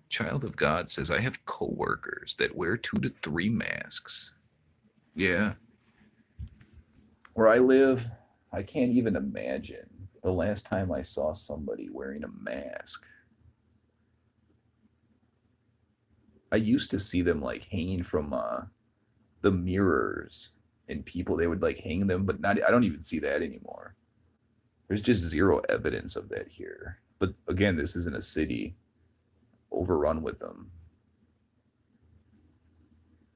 Child of God says, I have coworkers that wear 2 to 3 masks. Yeah. Where I live, I can't even imagine the last time I saw somebody wearing a mask. I used to see them like hanging from the mirrors, and people, they would like hang them, but not, I don't even see that anymore. There's just zero evidence of that here. But again, this isn't a city overrun with them.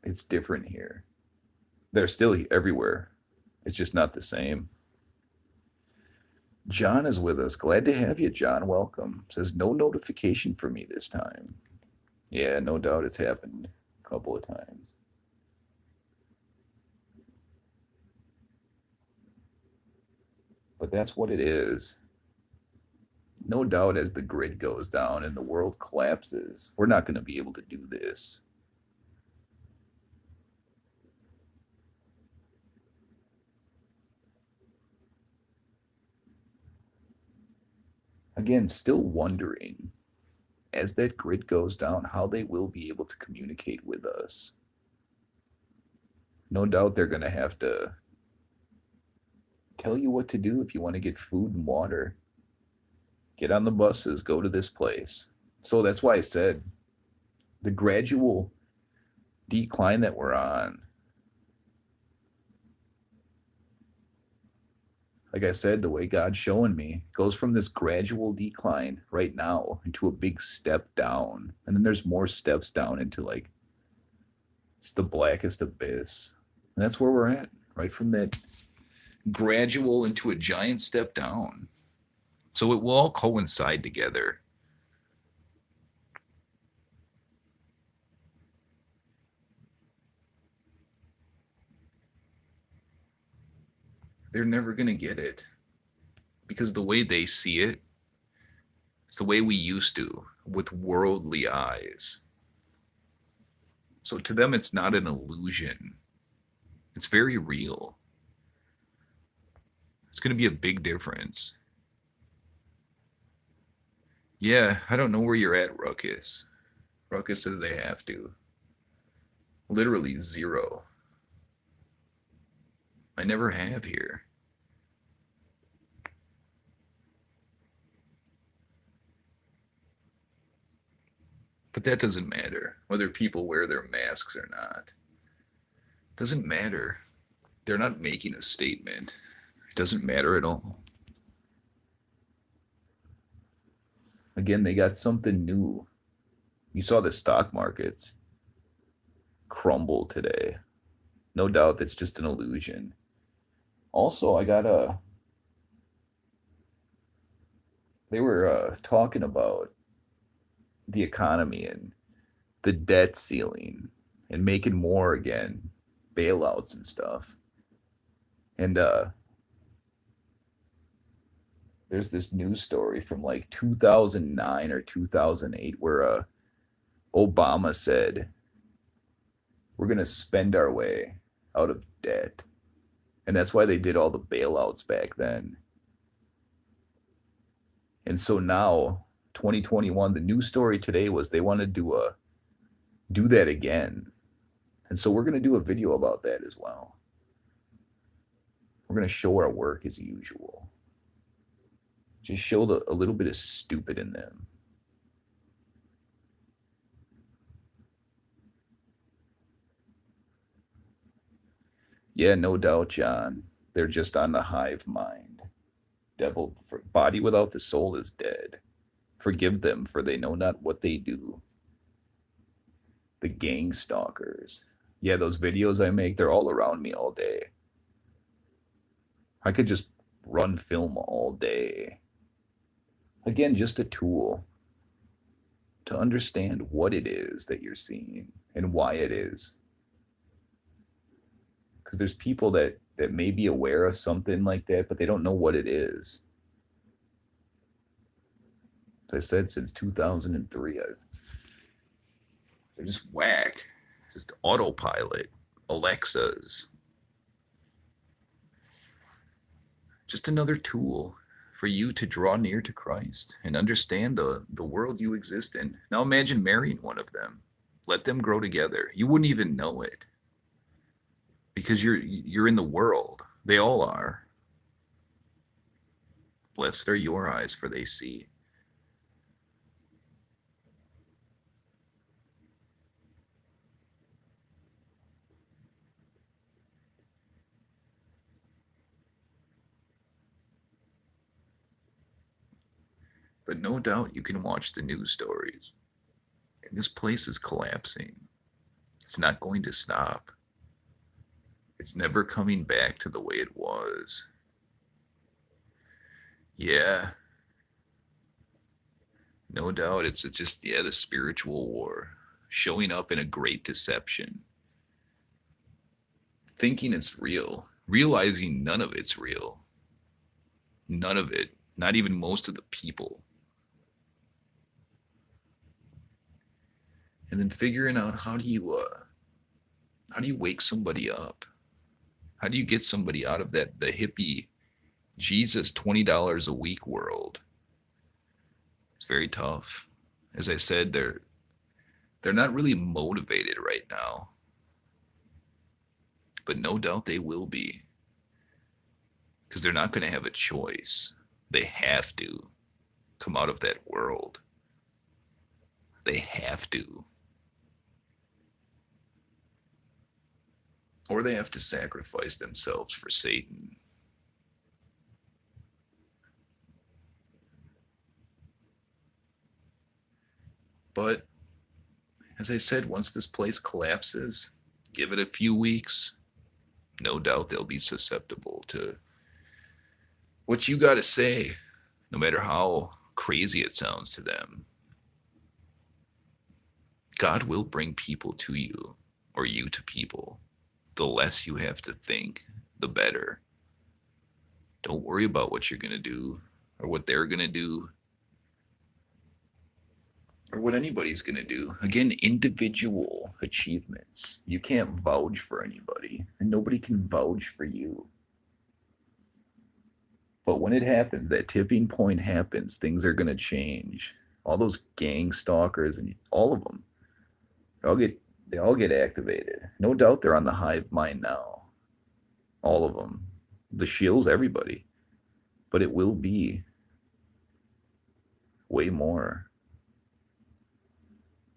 It's different here. They're still everywhere. It's just not the same. John is with us. Glad to have you, John. Welcome. Says no notification for me this time. Yeah, no doubt it's happened a couple of times. But that's what it is. No doubt as the grid goes down and the world collapses, we're not going to be able to do this. Again, still wondering, as that grid goes down, how they will be able to communicate with us. No doubt they're going to have to tell you what to do if you want to get food and water. Get on the buses, go to this place. So that's why I said the gradual decline that we're on. Like I said, the way God's showing me goes from this gradual decline right now into a big step down. And then there's more steps down into like it's the blackest abyss. And that's where we're at, right from that gradual into a giant step down. So it will all coincide together. They're never going to get it because the way they see it, it's the way we used to with worldly eyes. So to them, it's not an illusion. It's very real. It's going to be a big difference. Yeah, I don't know where you're at, Ruckus. Ruckus says they have to. Literally 0. I never have here. But that doesn't matter, whether people wear their masks or not. Doesn't matter. They're not making a statement. It doesn't matter at all. Again, they got something new. You saw the stock markets crumble today. No doubt that's just an illusion. Also, they were talking about the economy and the debt ceiling and making more again, bailouts and stuff. And there's this news story from like 2009 or 2008 where Obama said, we're going to spend our way out of debt. And that's why they did all the bailouts back then. And so now, 2021, the news story today was they want to do that again. And so we're going to do a video about that as well. We're going to show our work as usual. Just show a little bit of stupid in them. Yeah, no doubt, John. They're just on the hive mind. Devil, body without the soul is dead. Forgive them, for they know not what they do. The gang stalkers. Yeah, those videos I make, they're all around me all day. I could just run film all day. Again, just a tool to understand what it is that you're seeing and why it is. Because there's people that may be aware of something like that, but they don't know what it is. As I said, since 2003, they're just whack. Just autopilot, Alexas. Just another tool for you to draw near to Christ and understand the world you exist in. Now imagine marrying one of them. Let them grow together. You wouldn't even know it. Because you're in the world. They all are. Blessed are your eyes, for they see. But no doubt you can watch the news stories. And this place is collapsing. It's not going to stop. It's never coming back to the way it was. Yeah. No doubt it's just, the spiritual war. Showing up in a great deception. Thinking it's real. Realizing none of it's real. None of it. Not even most of the people. And then figuring out how do you wake somebody up? How do you get somebody out of the hippie Jesus $20 a week world? It's very tough. As I said, they're not really motivated right now. But no doubt they will be. Because they're not going to have a choice. They have to come out of that world. They have to. Or they have to sacrifice themselves for Satan. But, as I said, once this place collapses, give it a few weeks, no doubt they'll be susceptible to what you got to say, no matter how crazy it sounds to them. God will bring people to you, or you to people. The less you have to think, the better. Don't worry about what you're going to do or what they're going to do or what anybody's going to do. Again, individual achievements. You can't vouch for anybody, and nobody can vouch for you. But when it happens, that tipping point happens, things are going to change. All those gang stalkers and all of them, they all get activated. No doubt they're on the hive mind now. All of them. The shills, everybody. But it will be way more.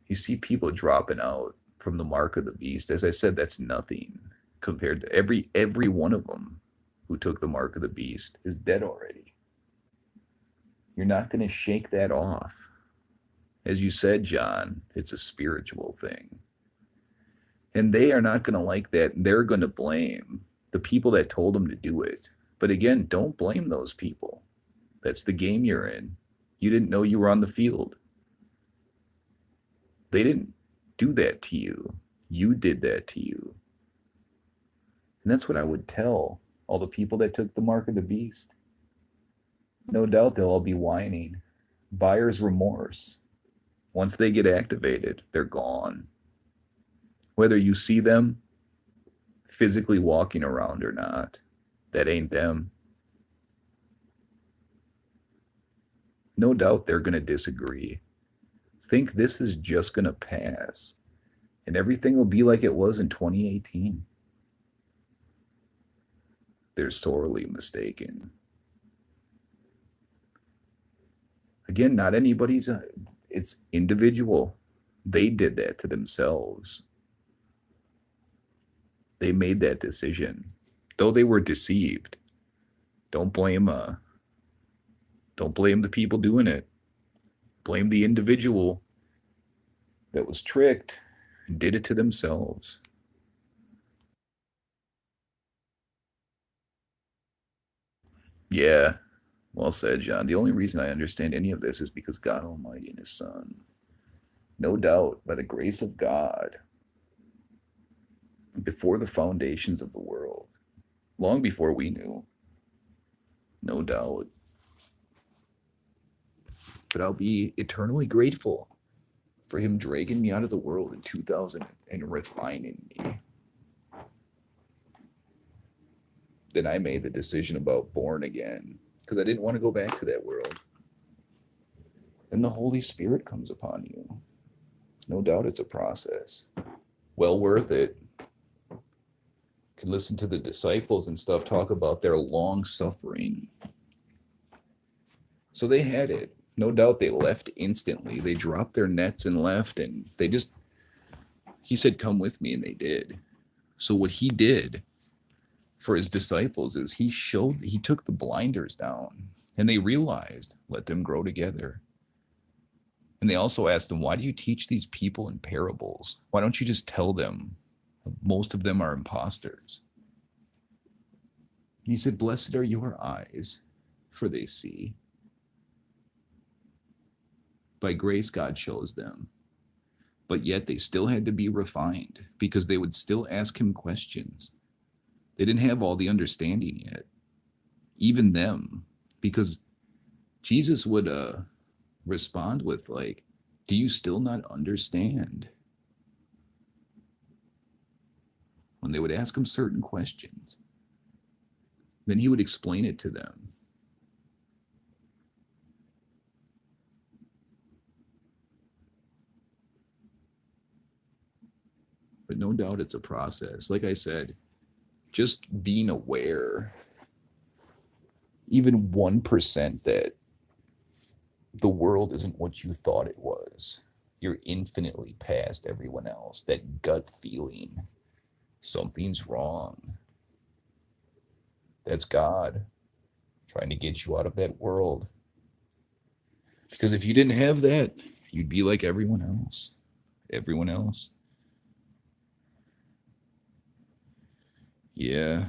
You see people dropping out from the mark of the beast. As I said, that's nothing compared to every one of them who took the mark of the beast is dead already. You're not going to shake that off. As you said, John, it's a spiritual thing. And they are not going to like that. They're going to blame the people that told them to do it. But again, don't blame those people. That's the game you're in. You didn't know you were on the field. They didn't do that to you. You did that to you. And that's what I would tell all the people that took the mark of the beast. No doubt they'll all be whining. Buyer's remorse. Once they get activated, they're gone. Whether you see them physically walking around or not, that ain't them. No doubt they're going to disagree. Think this is just going to pass and everything will be like it was in 2018. They're sorely mistaken. Again, not anybody's, it's individual. They did that to themselves. They made that decision. Though they were deceived, don't blame the people doing it. Blame the individual that was tricked and did it to themselves. Yeah, well said, John. The only reason I understand any of this is because God Almighty and His Son. No doubt, by the grace of God, before the foundations of the world, long before we knew, no doubt. But I'll be eternally grateful for Him dragging me out of the world in 2000 and refining me. Then I made the decision about born again because I didn't want to go back to that world. Then the Holy Spirit comes upon you. No doubt it's a process. Well worth it. You can listen to the disciples and stuff talk about their long suffering. So they had it. No doubt they left instantly. They dropped their nets and left, and He said, come with me, and they did. So what He did for His disciples is He took the blinders down, and they realized, let them grow together. And they also asked Him, why do you teach these people in parables? Why don't you just tell them? Most of them are imposters. He said, blessed are your eyes, for they see. By grace, God chose them. But yet they still had to be refined because they would still ask Him questions. They didn't have all the understanding yet, even them, because Jesus would respond with like, do you still not understand? When they would ask Him certain questions, then He would explain it to them. But no doubt it's a process. Like I said, just being aware, even 1% that the world isn't what you thought it was. You're infinitely past everyone else. That gut feeling, something's wrong. That's God trying to get you out of that world. Because if you didn't have that, you'd be like everyone else. Everyone else. Yeah.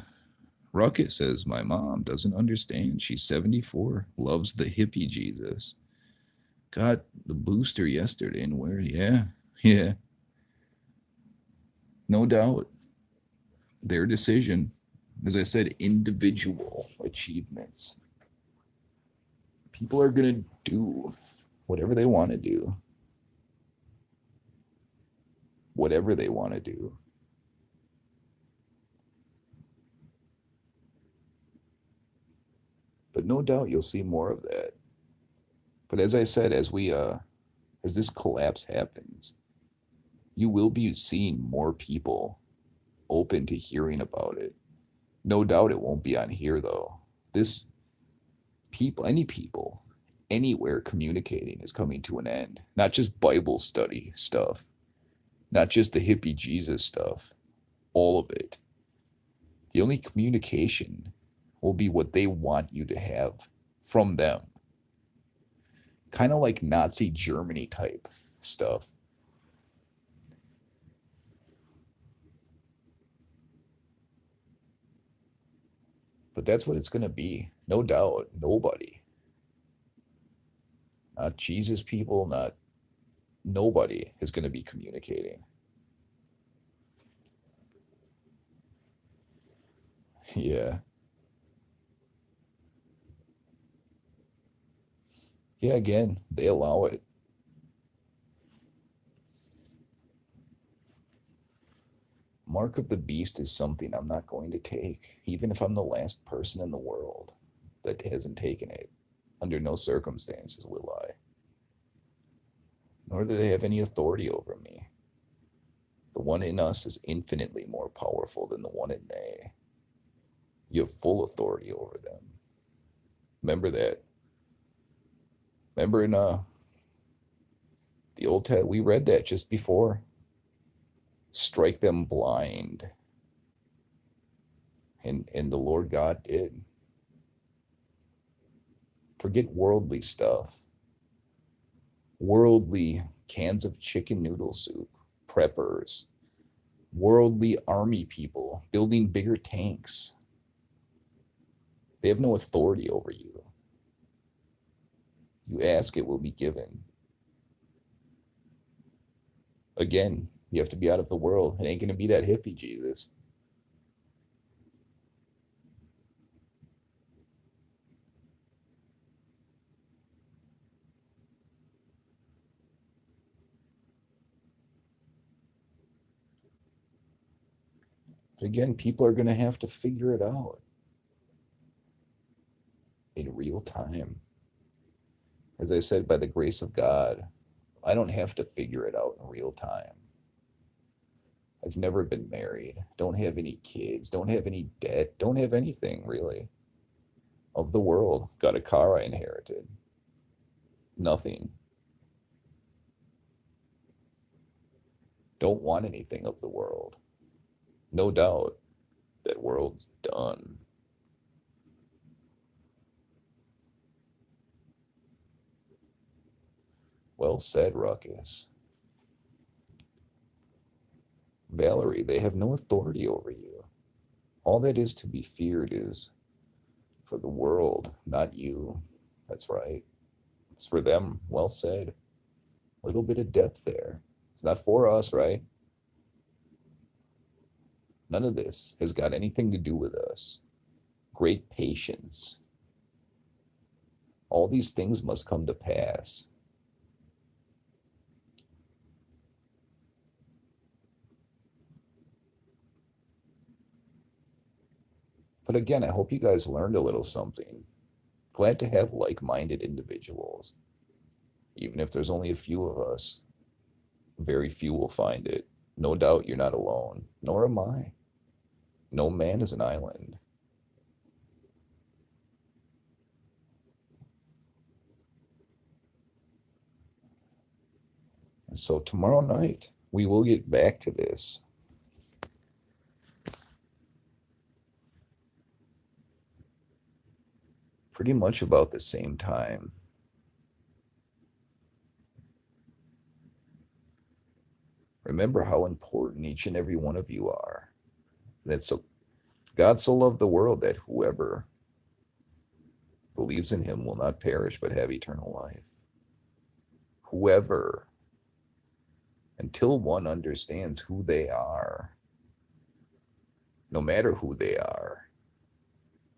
Rocket says, my mom doesn't understand. She's 74, loves the hippie Jesus. Got the booster yesterday and where, yeah. No doubt. Their decision. As I said, individual achievements. People are going to do whatever they want to do. Whatever they want to do. But no doubt you'll see more of that. But as I said, as this collapse happens, you will be seeing more people open to hearing about it. No doubt it won't be on here though. This any people, anywhere communicating is coming to an end. Not just Bible study stuff, not just the hippie Jesus stuff, all of it. The only communication will be what they want you to have from them. Kind of like Nazi Germany type stuff. But that's what it's going to be. No doubt. Nobody. Not Jesus people, not nobody is going to be communicating. Yeah. Yeah, again, they allow it. Mark of the beast is something I'm not going to take, even if I'm the last person in the world that hasn't taken it. Under no circumstances will I. Nor do they have any authority over me. The one in us is infinitely more powerful than the one in they. You have full authority over them. Remember that. Remember in the Old Testament, we read that just before. Strike them blind. And the Lord God did. Forget worldly stuff. Worldly cans of chicken noodle soup, preppers, worldly army people building bigger tanks. They have no authority over you. You ask, it will be given. Again, you have to be out of the world. It ain't going to be that hippie Jesus. But again, people are going to have to figure it out in real time. As I said, by the grace of God, I don't have to figure it out in real time. I've never been married, don't have any kids, don't have any debt, don't have anything really of the world. Got a car I inherited. Nothing. Don't want anything of the world. No doubt that world's done. Well said, Ruckus. Valerie, they have no authority over you. All that is to be feared is for the world, not you. That's right. It's for them. Well said. A little bit of depth there. It's not for us, right? None of this has got anything to do with us. Great patience. All these things must come to pass. But again, I hope you guys learned a little something. Glad to have like-minded individuals. Even if there's only a few of us, very few will find it. No doubt you're not alone, nor am I. No man is an island. And so tomorrow night, we will get back to this. Pretty much about the same time. Remember how important each and every one of you are. That so God so loved the world that whoever believes in him will not perish but have eternal life. Whoever, until one understands who they are, no matter who they are,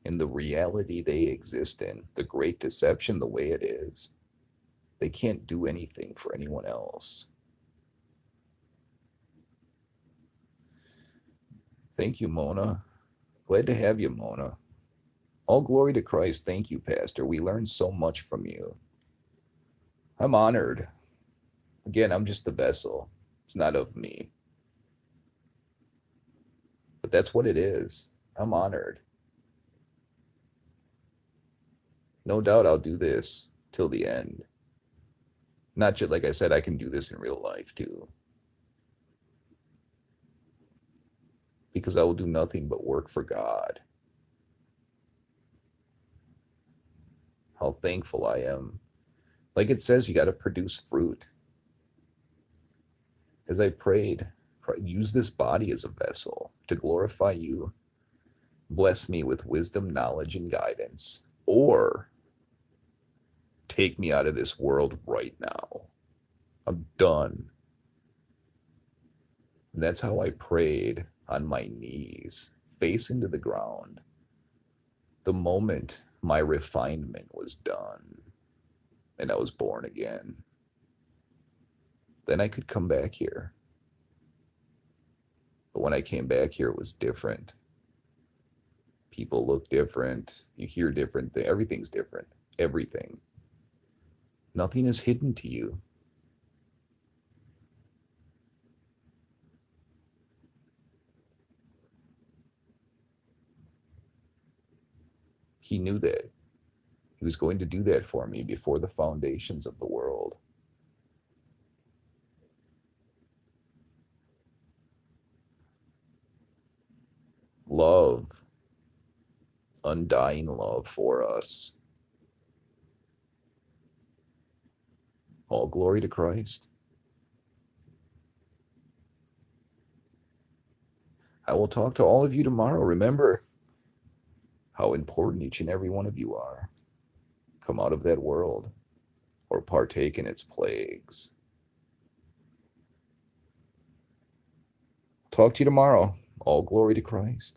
in the reality they exist in, the great deception, the way it is, they can't do anything for anyone else. Thank you, Mona. Glad to have you, Mona. All glory to Christ. Thank you, Pastor. We learned so much from you. I'm honored. Again, I'm just the vessel. It's not of me. But that's what it is. I'm honored. No doubt I'll do this till the end. Not just, like I said, I can do this in real life too. Because I will do nothing but work for God. How thankful I am. Like it says, you got to produce fruit. As I prayed, use this body as a vessel to glorify you. Bless me with wisdom, knowledge, and guidance. Or take me out of this world right now. I'm done. And that's how I prayed on my knees, face into the ground. The moment my refinement was done. and I was born again. Then I could come back here. But when I came back here, it was different. People look different. You hear different things. Everything's different. Everything. Nothing is hidden to you. He knew that. He was going to do that for me before the foundations of the world. Love. Undying love for us. All glory to Christ. I will talk to all of you tomorrow. Remember how important each and every one of you are. Come out of that world or partake in its plagues. Talk to you tomorrow. All glory to Christ.